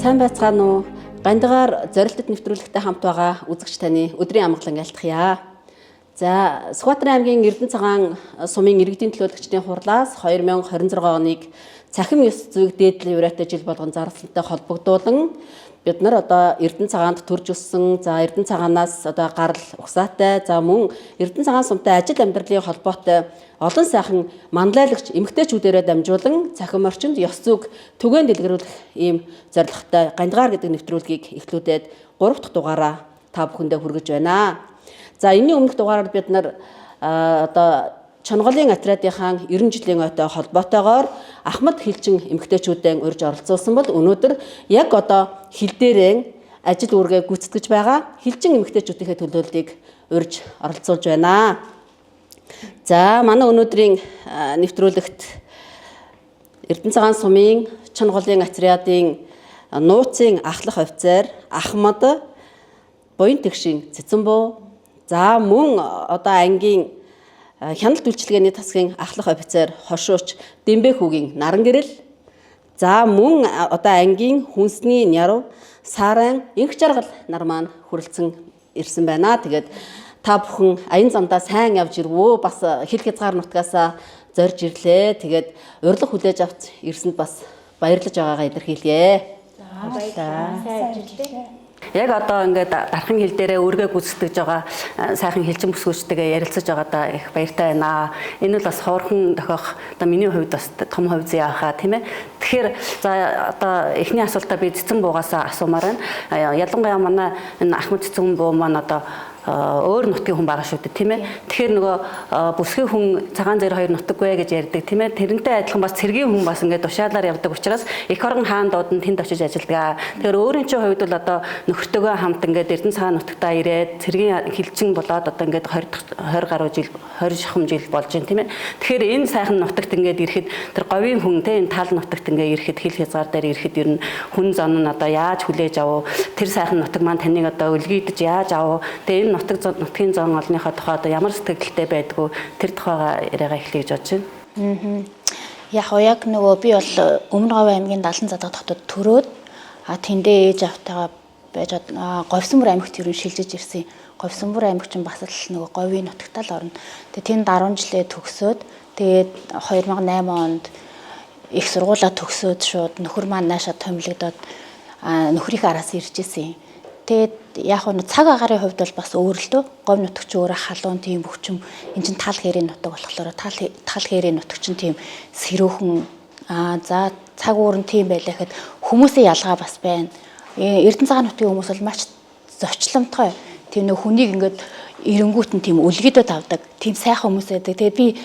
Сайн байцгаана уу? Гандигаар зорилтод нэвтрүүлэгтэй хамт байгаа үзэгч таны өдрийн амгалан айлтгая. За, Сүхбаатарын аймгийн Эрдэнэ цагаан сумын иргэдийн төлөөлөгчдийн хурлаас 2026 оныг цахим ёс зүйг дээдлийн ураатай жил болгон зарлалтай холбогдуулан бид нар одоо Эрдэнэ цагаанд төрж өссөн, за Эрдэнэ цагаанаас одоо гарал угсаатай, за мөн Эрдэнэ цагаан сумтай ажил амьдралын холбоотой олон сайхан манлайлагч эмэгтэйчүүдээрээ дамжуулан цахим орчинд ёс зүйг түгээн дэлгэрүүлэх ийм зорилготой Гандигаар гэдэг нэвтрүүлгийг эхлүүлээд 3 дахь дугаараа та бүхэндээ хүргэж байна. За энэний өмнөх дугаараар бид нар одоо Чонголын отрядынхаа 90 жилийн ойтой холбоотойгоор Ахмад хилчин эмэгтэйчүүдэн урьж оролцуулсан бол өнөөдөр яг одоо хил дээрээ ажил үүргээ гүйцэтгэж байгаа хилчин эмэгтэйчүүдийнхээ төлөөллийг урьж оролцуулж байна. За манай өнөөдрийн нэвтрүүлэгт Эрдэнэ цагаан сумын Чонголын отрядын нууцын ахлах офицер Ахмад буян тэгшин Цэцэнбүү, за мөн одоо ангийн хяналт үйлчилгээний тасгийн ахлах офицер Хошууч Дэмбэхүүгийн наран гэрэл, за мөн одоо ангийн хүнсний няруу Саран инх жаргал нар маань хүрэлцэн ирсэн байна. Тэгээд та бүхэн аян замдаа сайн явж ирвөө, бас хил хязгаар нутгаасаа зорж ирлээ. Тэгээд урилга хүлээж авч ирсэнд бас баярлаж байгаагаа илэрхийлье. Яг одоо ингээд дархан хил дээрээ өргөө гүйцэтгэж байгаа сайхан хилчин бүсгүйчтэйгээ ярилцаж байгаадаа их баяртай байна. Энэ бол бас хоорхон тохиох одоо миний хувьд бас том хувь зүй аахаа тийм ээ. Тэгэхээр за одоо эхний асуултаа би Цэцэнбуугаас асуумаар байна. Ялангуяа манай энэ Ахмад Цэцэнбүү маань одоо өөр нутгийн хүн байгаа шүү дээ тийм ээ. Тэгэхээр нөгөө бүсгийн хүн цагаан зэр хоёр нутаггүй гэж ярьдаг тийм ээ. Тэрнтэй адилхан бас цэргийн хүн бас ингээд тушаалаар явдаг учраас их орон хаандууд нь тэнд очиж ажилладаг. Тэгэхээр өөрийн чинь хувьд бол одоо нөхөртөөгөө хамт ингээд Эрдэнэ цагаан нутагтаа ирээд цэргийн хилчин болоод одоо ингээд 20 гаруй жил 20 шахам жил болж байна тийм ээ. Тэгэхээр энэ сайхан нутагт ингээд ирэхэд тэр говийн хүн тийм энэ тал нутагт ингээд ирэхэд хил хязгаар дээр ирэхэд ер нь хүн зон нь одоо яаж хүлээж авав, тэр сайхан нутаг маань таныг одоо өлгийдэж яаж авав, тэгээ нутгийн зон олныхоо тухай одоо ямар сэтгэлтэй байдгүй тэр тухайга яриагаа эхлэе гэж бодож байна. Яг нөгөө би бол Өмнө Говь аймгийн 70 задаг хотод төрөөд тэндээ ээж автайгаа байж Говьсөнбөр аймагт ер нь шилжиж ирсэн. Говьсөнбөр аймаг чинь бас л нөгөө говийн нутагтаа л орно. Тэгээ тэнд 10 жилээ төгсөөд тэгээд 2008 онд их сургуулаа төгсөөд шууд нөхөр маань наашаа томилогдоод нөхрийнхээ араас ирж ирсэн. Тэгээд яг нь цаг агарын хувьд бол бас өөр л дөө. Говь нутагч өөрөө халуун тийм өвчм. Энд чинь тал хэрийн нутаг болохоор тал хэрийн нутаг чинь тийм сэрүүхэн. За цаг уурн тийм байлаа гэхэд хүмүүсийн ялгаа бас байна. Эрдэнэ цагаан нутгийн хүмүүс бол маш зочломтой. Тийм нөх хүнийг ингээд эренгүүт нь тийм өлгөдөд авдаг. Тийм сайхан хүмүүс байдаг. Тэгээд би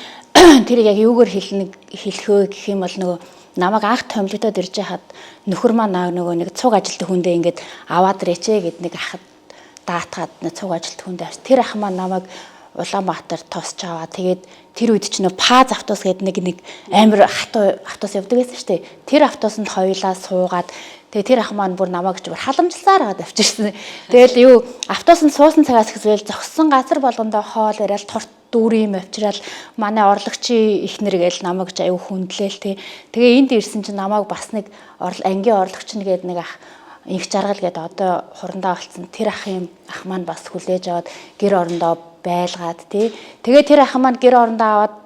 тэрийг яг юугаар хэлэхөө гэх юм бол нөгөө намайг анх томилогдоод ирж хаад нөхөр маань нөгөө нэг цуг ажилтны хүндээ ингээд аваад ирээчээ гэд нэг ахад даатгаад цуг ажилтны хүндээ авч тэр ах маань намайг Улаанбаатар тосч аваа. Тэгээд тэр үед чинь Паз автобус гэдэг нэг амар автобус явдаг байсан шүү дээ. Тэр автобусанд хоёулаа суугаад тэгээд тэр ах маань бүр намайг ч бүр халамжласаар аваад авчирсан. Тэгэл автобусанд суусан цагаас ихсвэл зогссон газар болгондоо хоол яриад торт дүүрийн авчирал манай орлогчийн ихнэр гээл намайг ч аюу хүндлээл тий. Тэгээ энд ирсэн чинь намайг бас нэг ангийн орлогч нэгэд нэг ах инх жаргал гээд одоо хурандаа болцсон тэр ах маань бас хүлээж аваад гэр орондоо байлгаад тий. Тэгээ тэр ах маань гэр орондоо аваад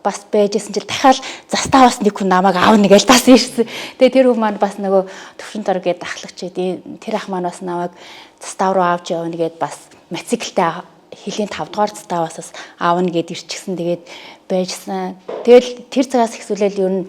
бас байжсэн чинь дахиад заставаас нэг хүн намайг аавна гээл бас ирсэн. Тэгээ тэр хүн маань бас нөгөө төвшин дор гээд ахлагч тэр ах маань бас намайг застав руу авч явна гээд бас мотоциклтай хилийн 5 дугаар заставаас аавна гээд ирчихсэн. Тэгээд байжсан. Тэгэл тэр цагаас ихсүүлэл ер нь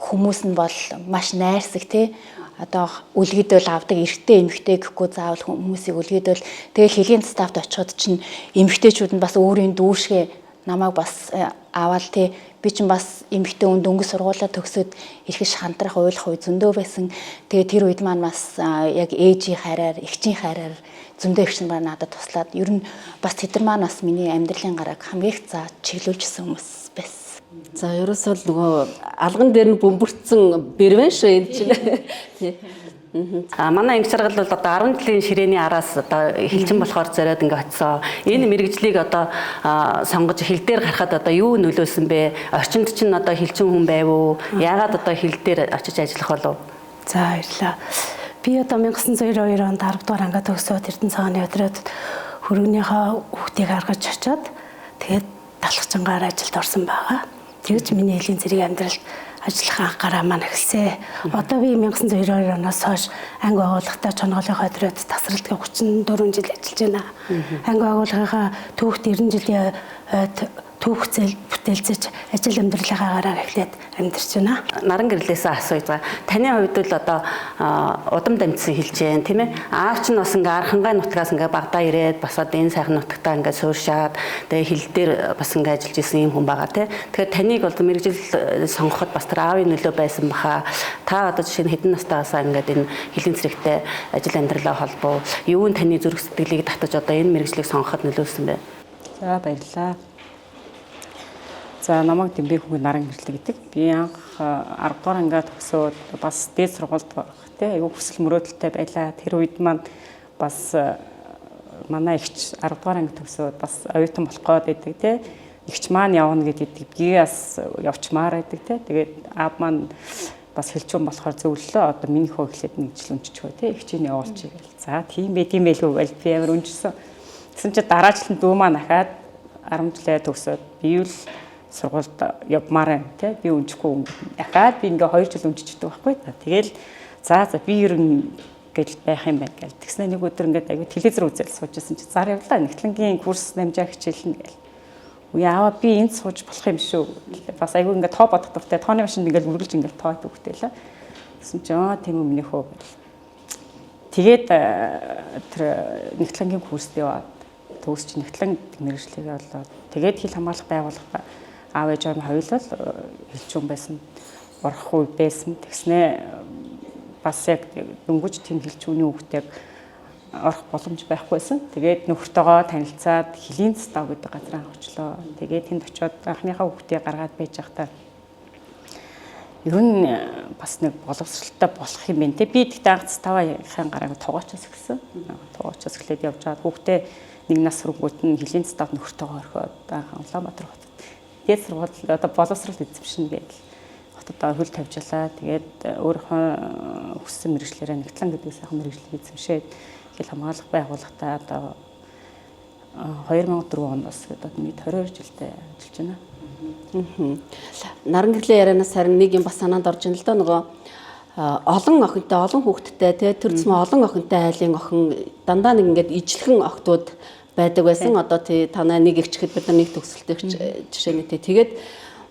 хүмүүс нь бол маш найрсаг тий. Одоо үлгэдэл авдаг эрэгтэй эмэгтэй гэхгүй заавал хүмүүсийг үлгэдэл тэгэл хилийн заставд очиход чинь эмэгтэйчүүд нь бас өөрийн дүүшгээ намайг бас аваал тий. Би чинь бас эмэгтэй хүн дөнгөж сургуулаа төгсөөд ирэхэд шантрах уйлах үе зөндөө байсан. Тэгээ тэр үед маань бас яг ээжийн хайраар, эгчийн хайраар зөндөө их шинээр надад туслаад ер нь бас тэдэр маань бас миний амьдралын гараг хамгийн их заа чиглүүлжсэн хүмүүс байсан. За ерөөсөө л нөгөө алган дээр нь бөмбөрцсөн бэрвэн шүү энэ чинь. Манай инх жаргал бол одоо 10 жилийн ширээний араас одоо хилчин болохоор зориод ингээ очсон. Энэ мэрэгжлийг одоо сонгож хил дээр гарахад одоо юу нөлөөсөн бэ? Орчинд чинь одоо хилчин хүн байв уу? Яагаад одоо хил дээр очиж ажиллах болов? За баярлалаа. Би одоо 1992 онд 10 дугаар ангид төгсөөд Эрдэнэ цагааны өдрөд хөргөнийхөө хүүхдийг гаргаж очиод тэгээд талхчингаар ажилд орсон байгаа. Тэгж миний элийн зэрэг амьдралд ажиллах анх гараа маань эхэлсэн. Одоо би 1992 оноос хойш анги байгууллагатай чонголынхоо өдрөд тасралтын 34 жил ажиллаж байна. Анги байгууллагынхаа түүхт 90 жилийн түүх бүтээлцэж ажил амьдралынхаа гараар эхлээд амьдарч байна. Наран гэрлээсээ асууж байгаа. Таны хувьд л одоо удам дамжсан хэлж जैन тийм ээ. Аав чинь бас ингээ архангай нутгаас ингээ Багдаа ирээд бас одоо энэ сайхан нутагтаа ингээ сууршаад тэгээ хил дээр бас ингээ ажиллаж исэн юм хүн байгаа тийм. Тэгэхээр таныг бол мэрэгжил сонгоход бас тэр аавын нөлөө байсан баха. Та одоо жишээ нь хэдэн настайгаас ингээд энэ хилийн цэрэгтэй ажил амьдралаа холбоо юу нь таны зүрх сэтгэлийг татаж одоо энэ мэрэгжлийг сонгоход нөлөөлсөн бэ? За баярлалаа. За намайг Дэмбэг хүүгийн наран гэрлэг гэдэг. Би анх 10 дугаар ангиа төгсөөд бас дээд сургуульд тий аюу хүсэл мөрөөдөлтэй байлаа. Тэр үед маань бас манай эгч 10 дугаар анги төгсөөд бас оюутан болох гээд байдаг тий. Эгч маань явна гэдэг би бас явчмаар байдаг тий. Тэгээд аав маань бас хэлчүүн болохоор зөвлөлөө одоо миний хөө эхлээд нэг жил унччихөө тий. Эгчийг явуулчих гээл. За тийм байлгүй байл би амар унжсан. Тэгсэн чи дараа жилд дүү маань ахаад 10 жилээ төгсөөд би л сургуульд явмаар байна тий би унжихгүй дахиад би ингээ 2 жил унжчихдаг байхгүй та тэгэл за би ер нь гэж байх юм байна гэл тэгснэ нэг өдөр ингээ аягүй телевизээр үзэл суужсэн чи зар явлаа нэгтлэнгийн курс намжаа хичээлнэ гэл үе аваа би энд сууж болох юм шүү бас аягүй ингээ тоо бодох дуртай тооны машинд ингээ үргэлж ингээ тоо төгтөөлөө гэсэн чи тийм үү миний хөө тэгээд тэр нэгтлэнгийн курст яваад төгсч нэгтлэн мэргэжлийг болоод тэгээд хил хамгаалах байгууллага аав ээж маань хоёулаа хэлчүүн байсан орох үе байсан тэгснэ бас яг дөнгөж тийм хэлчүүний хүүхдийг орох боломж байхгүйсэн тэгээд нөхөртөөгөө танилцаад хилийн став гэдэг газар очлоо тэгээд тэнд очиод анхныхаа хүүхдийг гаргаад байж байхдаа ер нь бас нэг боловсралтай болох юм байна те би тэгтээ анх ставын гарааг тугаачаас эхэлсэн тугаачаас эхлээд явж байгаа хүүхдээ нэг нас хүргүүт нь хилийн став нөхөртөөгөө орхиод анх Улаанбаатар хотод дээд сургууль одоо боловсрол эзэмшнэ гэж хотод хөл тавьжлаа. Тэгээд өөрийнхөө хүссэн мэргэжлээрээ нэгтлэн гэдэг сайхан мэргэжлийг эзэмшээд хил хамгаалах байгууллагатай одоо 2004 оноос одоо нэг 22 жилдээ ажиллаж байна. Наран гэрлээ ярианаас харин нэг юм бас санаанд орж ин л да нөгөө олон охинтой олон хүүхэдтэй тий тэр зам олон охинтой айлын охин дандаа нэг ингээд ижлэхэн охтууд байдаг байсан. Одоо тий танай нэг эгчхэд бид нар нэг төгсөлтэй жишээ нь тий тэгээд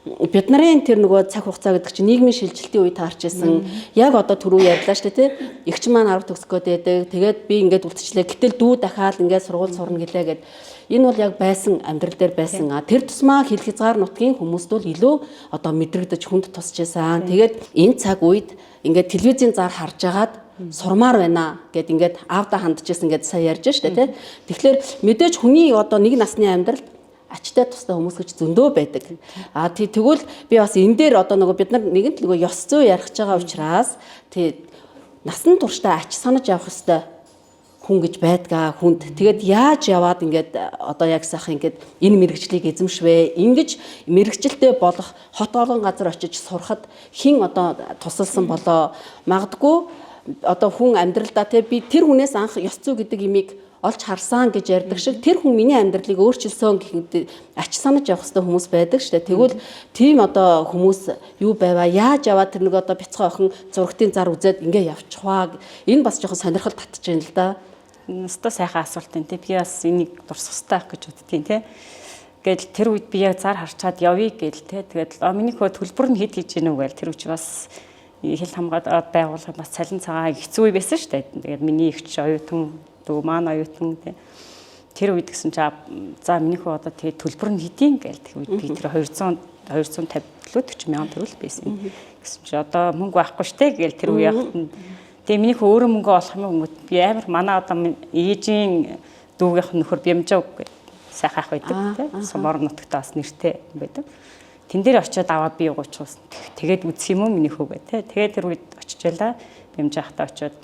бид нарын тэр нөгөө цаг хугацаа гэдэг чинь нийгмийн шилжилтийн үе таарч исэн. Яг одоо түрүү ярьлаа шүү дээ тий эгч маань 10 төгсөх гээд байдаг. Тэгээд би ингээд үлдчихлээ. Гэтэл дүү дахиад ингээд сургууль сурна гэлээ гэд энэ бол яг байсан амьдрал дээр байсан. Тэр тусмаа хил хязгаар нутгийн хүмүүст бол илүү одоо мэдрэгдэж хүнд тусч байсан. Тэгээд энэ цаг үед ингээд телевизийн зар харж агаад сурмаар байна гэд ингээд аавда хандчихсан гэд сая ярьж штэ тий. Тэгэхээр мэдээж хүний одоо нэг насны амьдралд ачтай тустай хүмүүс гэж зөндөө байдаг. Тэгвэл би бас энэ дээр одоо нөгөө бид нар нэгэнт нөгөө ёс зүй ярих байгаа учраас насан туршдаа ач санаж явах хэвээр хүн гэж байдгаа хүнд. Тэгээд яаж яваад ингээд одоо яг сайхан ингээд энэ мэрэгчлийг эзэмшвэ. Ингэж мэрэгчлээ болох хот олон газар очиж сурахад хэн одоо тусалсан болоо магадгүй одоо хүн амьдралдаа би тэр хүнээс анх ёс зүй гэдэг имийг олж харсан гэж ярьдаг шиг тэр хүн миний амьдралыг өөрчилсөн гэхэд ач санаж явах хэвээр хүмүүс байдаг шүү дээ. Тэгвэл тийм одоо хүмүүс юу байваа яаж яваад тэр нэг одоо бяцхан охин зургтын зар үзээд ингээ явчихваа. Энэ бас жоохон сонирхол татж байна л да. Өстой сайхан асуулт энэ би бас энийг дурсах хэрэгтэй гэж боддгийн тий. Гэтэл тэр үед би яг зар харчаад явъя гээл тий. Тэгээд миний хөө төлбөр нь хэд хийж гинүү гээл тэр үуч бас хил хамгаалаад байгуулах бас цалин цагаан хэцүү үе байсан шүү дээ. Тэгээд миний ихч оюутан дүү маань оюутан тэр үед гэсэн чи за минийхөө одоо тэгээ төлбөр нь хэдийн гээл тэр үед би тэр 250 40 мянган төгрөг байсан гэсэн чи одоо мөнгө байхгүй штэ гээл тэр үе явахт тэгээ минийхөө өөрөө мөнгө олох юм гот би амар манай одоо ээжийн дүүгийнх нөхөр Бямжав гэдэг сайхан ах байдаг тий Сумор нутагтаас нэртэй байдаг тэн дээр очиод аваа би гуйчихсан тэгээд үзэх юм уу минийхөө гэ тий тэгээд тэр үед очижлаа Бямжахтаа очиод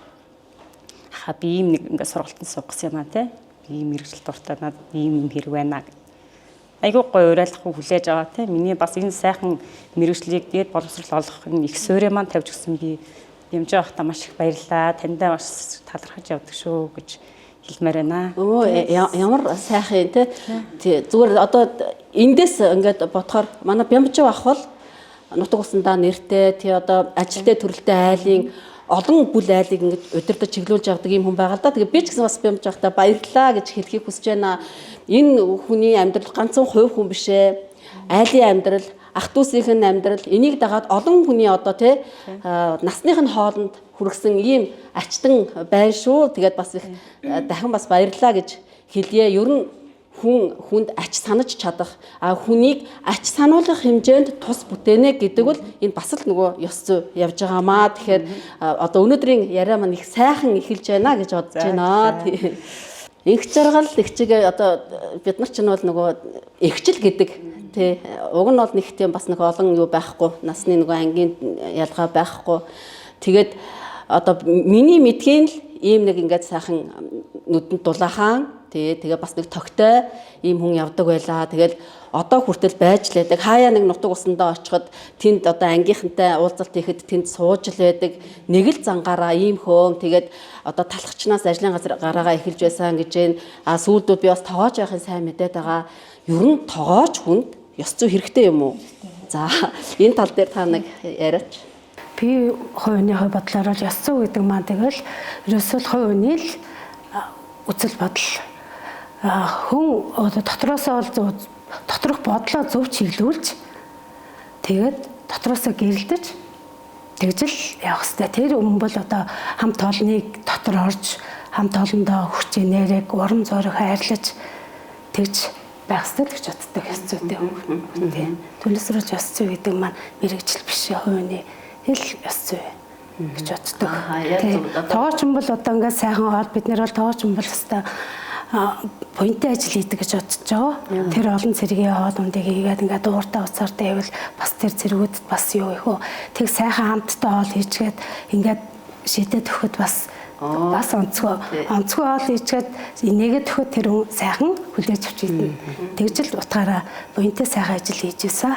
би ийм нэг ингээ сургалтанд суугсан юм аа тий. Би ийм мэрэгжил дуртай надад ийм хэрэг байна. Айгуу гоё уриалахгүй хүлээж аваа тий. Миний бас энэ сайхан мэрэгжлийг дээд боловсрол олох их суурь маань тавьж өгсөн би дэмжиж байхдаа маш их баярлалаа. Таньдаа бас талархаж явдаг шүү гэж хэлмээр байна. Ямар сайхан тий. Зүгээр одоо эндээс ингээд бодохоор манай Бямбжив ах бол нутаг усандаа нэртэй тий одоо ажилтай төрөлтэй айлын олон бүл айлыг ингээд удирдах чиглүүлж явдаг юм хүн байгаа л да. Тэгээ би ч гэсэн бас Бямбжив ахтай баярлалаа гэж хэлхийг хүсэж байна. Энэ хүний амьдрал ганцхан хувь хүн биш ээ. Айлын амьдрал, ах дүүсийн амьдрал энийг дагаад олон хүний одоо тий насных нь хоолнд хүргэсэн ийм ачтан байна шүү. Тэгээд бас их дахин бас баярлалаа гэж хэлье. Ер нь хүнд ач санаж чадах, хүнийг ач сануулгах хэмжээнд тус бүтээнэ гэдэг бол энэ бас л нөгөө ёс зүй явж байгаамаа. Тэгэхээр одоо өнөөдрийн яриа маань их сайхан эхэлж байна гэж бодож байна. Инх жаргал ихчигээ одоо бид нар ч нь бол нөгөө ихчил гэдэг тий уг нь бол нэг тийм бас нэг олон юу байхгүй, насны нөгөө ангийн ялгаа байхгүй. Тэгээд одоо миний мэдхийн л ийм нэг ингээд сайхан нүдэнд дулаахан тэгээ бас нэг тогтой ийм хүн явдаг байлаа. Тэгэл одоо хүртэл байж л байдаг. Хаяа нэг нутаг усандаа очиход тэнд одоо ангийнхантай уулзалт хийхэд тэнд сууж л байдаг. Нэг л зангаараа ийм хөөн тэгээд одоо талхчнаас ажлын газар гараагаа эхэлж байсан гэж байна. Сүүлдүүд би бас тоогоож байхын сайн мэдээд байгаа. Ер нь тоогоож хүнд ёс зүй хэрэгтэй юм уу? За энэ тал дээр та нэг яриач. Би хувийнхээ бодлоор л ёс зүй гэдэг маань тэгэл ерөөсөө хувийн л үзэл бодол хүн дотроосоо бол доторх бодлоо зөв чиглүүлж тэгээд дотроосоо гэрэлдэж тэгж л явах хэрэгтэй. Тэр өмнө бол одоо хамт олныг дотор орж хамт олондоо хүч энергийг урам зориг хайрлаж тэгж байх хэрэгтэй гэж боддог ёс зүйтэй хүн тийм. Төлөвсрөж ёс зүй гэдэг маань мэрэгжил биш хувийн хэл ёс зүй гэж боддог. Тоогооч бол одоо ингээд сайхан хоол бид нар бол тоогооч бол өстой поинтын ажил хийдэг гэж бодож байгаа. Тэр олон цэргийн хоол ундыг хийгээд ингээд ууртаа уцаартай байвал бас тэр цэргүүдэд бас юу их үү. Тэг сайхан хамттай хоол хийчгээд ингээд шидэд өгөхөд бас онцгой хоол хийчгээд нэгэд өгөхөд тэр сайхан хүлээж авч ийдэн. Тэгж л утгаараа поинтын сайхан ажил хийж ийсэн.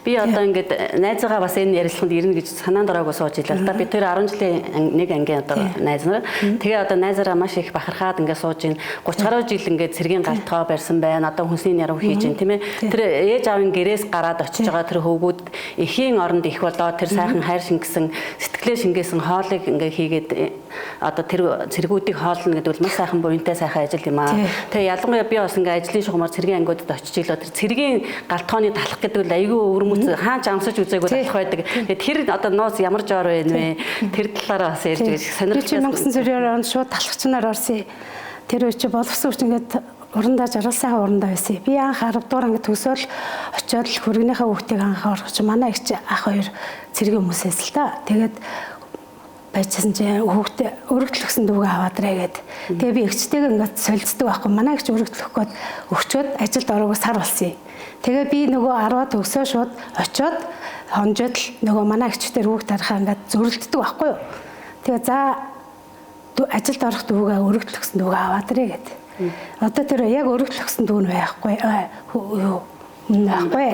Би одоо ингээд найзаагаа бас энэ ярилцлаганд ирнэ гэж санаанд ороогүй сууж илаа л да. Би тэр 10 жилийн нэг ангийн одоо найз нар. Тэгээ одоо найзаараа маш их бахархаад ингээд сууж ийн 30 гаруй жил ингээд цэргийн галтгоо барьсан байна. Одоо хүнсний яруу хийж ийн тийм ээ. Тэр ээж аавын гэрээс гараад очиж байгаа тэр хөвгүүд эхийн оронд их болоо тэр сайхан хайр шингэсэн сэтгэлээ шингээсэн хоолыг ингээд хийгээд одоо тэр цэргүүдийг хоолно гэдэг бол маш сайхан буянтай сайхан ажил юм аа. Тэгээ ялангуяа би бас ингээ ажлын шугамар цэргийн ангиудад очиж иглөө тэр цэргийн галтгооны талах гэдэг бол айгүй өвөрмөц хаач амсаж үзээгүй талах байдаг. Тэгээ тэр одоо ноос ямар жоор байна вэ? Тэр талаараа бас ярьж байгаа сонирхолтой. 1990 онд шууд талхчнаар орсон. Тэр үе чи боловсон үуч ингээд урандаа жаргал сайхан урандаа байсан. Би анх 10 дугаар ангид төсөөл очиод л хөргөнийхөө хүүхдийг анх орох чи манай их ах хоёр цэргийн хүмүүсээс л та. Тэгээд байцсан чинь хүүхдээ өргөдлөхсөн дүүгээ аваад ирээ гээд. Тэгээ би эгчтэйгээ ингээд солилцдог байхгүй. Манай эгч өргөдлөх гээд өгчөөд ажилд ороогүй сар болсон юм. Тэгээ би нөгөө 10-аад төгсөө шууд очиод хонжоод л нөгөө манай эгчтэй хүүхд тарахаа ингээд зөрлөлддөг байхгүй юу. Тэгээ за ажилд орох дүүгээ өргөдлөхсөн дүүгээ аваад ирээ гээд. Одоо тэр яг өргөдлөхсөн дүү нь байхгүй юу? Байхгүй.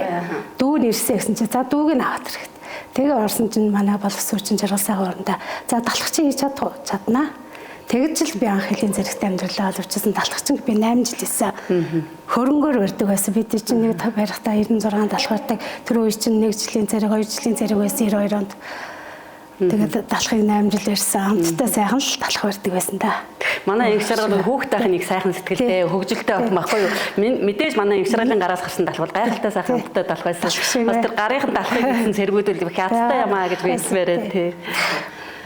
Дүү нэрсэ гэсэн чи за дүүг нь аваад ирээ. Тэгээ орсон чинь манай боловсон чинь жаргал сайхан урандаа за талхчин хийж чаднаа. Тэгж л би анх хэлийн зэрэгтэй амьдралаа олвчсан талхчин би 8 жил хийсэн. Хөрөнгөөр барьдаг байсан. Бид чинь нэг барихтаа 96 талх барьдаг. Тэр үе чинь 1 жилийн зэрэг 2 жилийн зэрэг байсан 92 онд. Тэгээд талхыг 8 жил ярьсан. Хамтдаа сайхан л талх барьдаг байсан да. Манай инх жаргал хүүхдийн нэг сайхан сэтгэлтэй хөгжилтэй болох байхгүй юу? Мэдээж манай инх жаргалын гараас гарсан талх бол гайхалтай сайхан хамттай талх байсан. Бас тэр гарынхан талхыг хийсэн цэргүүд л хятадтай ямаа гэж хэлсмээрээ тий.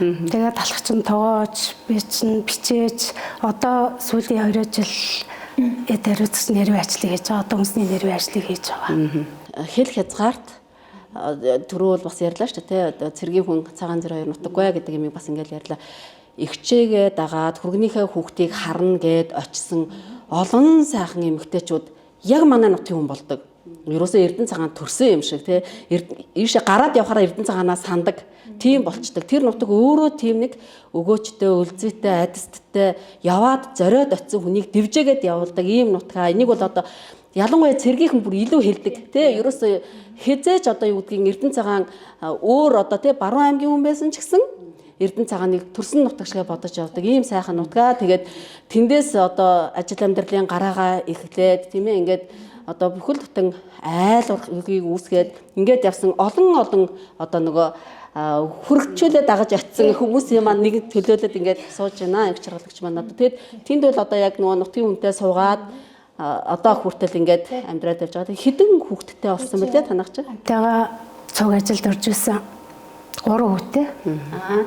Тэгээд талх чинь тоогооч, би чинь бичээж одоо сүүлийн 20 жил эдэр үзсэн нэрвийн ажлыг хийж байгаа. Одоо хүнсний нэрвийн ажлыг хийж байгаа. Хэл хязгаарт түрүү бол бас ярьлаа шүү дээ тий. Цэргийн хүн цагаан зэр хоёр нутаггүй гэдэг юм бас ингээл ярьлаа. Игчээгээ дагаад хөргөнийхөө хүүхдийг харна гэд очисон олон сайхан эмэгтэйчүүд яг манай нутгийн хүн болдог. Ерөөсөө Эрдэнэ цагаан төрсөн юм шиг тий. Ийшээ гараад явхаараа Эрдэнэ цагаанаас сандаг. Тийм болчдөг. Тэр нутаг өөрөө тийм нэг өгөөчтэй, үлзийтэй, адисттэй яваад зориод очисон хүнийг дивжээгээд явуулдаг ийм нутгаа. Энийг бол одоо ялангуяа цэргийнхэн бүр илүү хэлдэг. Тэ ерөөсөө хизээч одоо юу гэдгийг Эрдэнэ цагаан өөр одоо тий Баруун аймгийн хүн байсан ч гэсэн Эрдэнэ цагааныг төрсөн нутаг шиг бодож явдаг ийм сайхан нутгаа. Тэгээд тэндээс одоо ажил амьдралын гараагаа эхлээд тийм ээ ингээд одоо бүхэл бүтэн айл ургыг үүсгээд ингээд явсан олон одоо нөгөө хүрэгчүүлээ дагаж ятсан хүмүүсийн маань нэг төлөөлөд ингээд сууж байна ангич жаргалагч маань одоо тэгэд тэнд бол одоо яг нөгөө нутгийн хүнтэй суугаад одоо хүртэл ингээд амьдраад явж байгаа. Хэдэн хүүхэдтэй болсон бэлээ танах чи? Тэгээ цуг ажилд орж исэн 3 хүүтэй.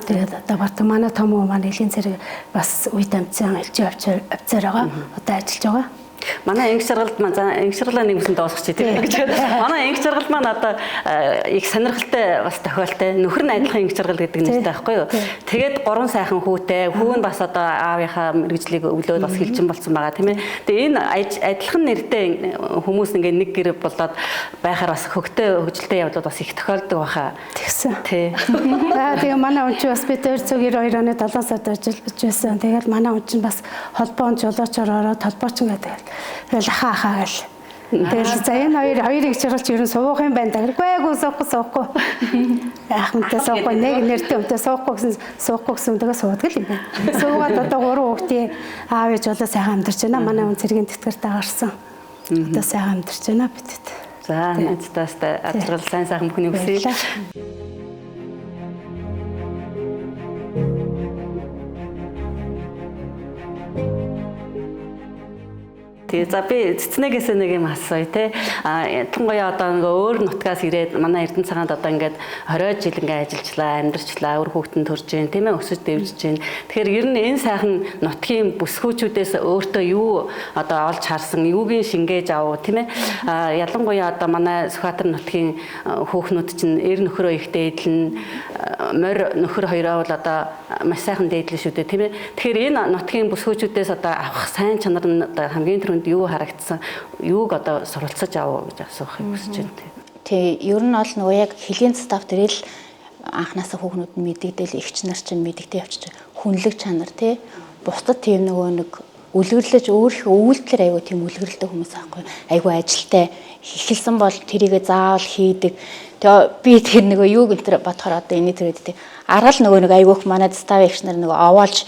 Тэгээд одоо барт манай том уу маань элийн зэрэг бас үед амцсан элчин авчаар байгаа. Одоо ажиллаж байгаа. Манай англи жаргалд маань англи жаргалаа нэг бүсэн доосгоч тийм гэж. Манай англи жаргал маань одоо их сонирхолтой бас тохиолтой нөхөр нь адилхан англи жаргал гэдэг нэртэй байхгүй юу. Тэгээд 3 сайхан хүүтэй, хүү нь бас одоо аавынхаа мэрэгжлийг өглөөд бас хилжин болсон байгаа тийм ээ. Тэгээ энэ адилхан нэртэй хүмүүс ингээд нэг гэр болоод байхаар бас хөгтөө хөгжилтэй явдлууд бас их тохиолдог баха. Тэгсэн. Тий. Тэгээ манай хүн чинь бас бид 292 оны 7 сард ажиллаж байсан. Тэгээд манай хүн чинь бас холбоонд жолоочоор ороод толбооч гэдэг. Тэгэл хаа гэл. Тэгэл за энэ хоёрыг чиглэж ер нь суух юм байна да. Үгүй суухгүй. Ахмадтай суухгүй нэг нэртэй өмтэй суухгүй гэсэн тэгээ суудаг юм байна. Суугаад одоо 3 хүүхдийн аав ээж болоо сайхан амьдарч байна. Манай хүн цэргийн тэтгэртэй гарсан. Одоо сайхан амьдарч байна бидэд. За найзтаас ажрал сайн сайхан бүхний хүсье. Тэгээ за би цэцнэгээс нэг юм асууя те. Ялангуяа одоо нөгөө өөр нутгаас ирээд манай Эрдэнэ цагаанд одоо ингээд 20 жил ингээд ажиллажлаа, амьдарчлаа, өөр хүүхдэн төрж जैन тийм ээ өсөж дэвжж जैन. Тэгэхээр ер нь энэ сайхан нутгийн бүсгүүчүүдээс өөртөө юу одоо олж харсан, юугийн шингээж авав тийм ээ. Ялангуяа одоо манай Сүхбаатар нутгийн хүүхнүүд чинь эр нөхрөө их дээдлэн, морь нөхөр хоёроо бол одоо маш сайхан дээдлэн шүү дээ тийм ээ. Тэгэхээр энэ нутгийн бүсгүүчүүдээс одоо авах сайн чанар нь одоо хамгийн түрүүнд юу харагдсан, юуг одоо суралцаж авах гэж асуухыг хүсэж байна. Тий, ер нь бол нөгөө яг хөлийн став дээр л анханасаа хүүхнүүд нь мэддэгдэл эгч нар чинь мэддэгдээ явчих. Хүнлэг чанар тий. Бусдад тийм нөгөө нэг үлгэрлэж өөрийнхөө үйлдэлээр аягүй тийм үлгэрлдэг хүмүүс аахгүй. Аягүй ажилтай эхэлсэн бол тэрийгэ заавал хийдэг. Тэгээ би тэр нөгөө юу гэнтэр бодохоор одоо энэ төрөд тий. Аргал нөгөө нэг аягүй их манай став эгч нар нөгөө овоолж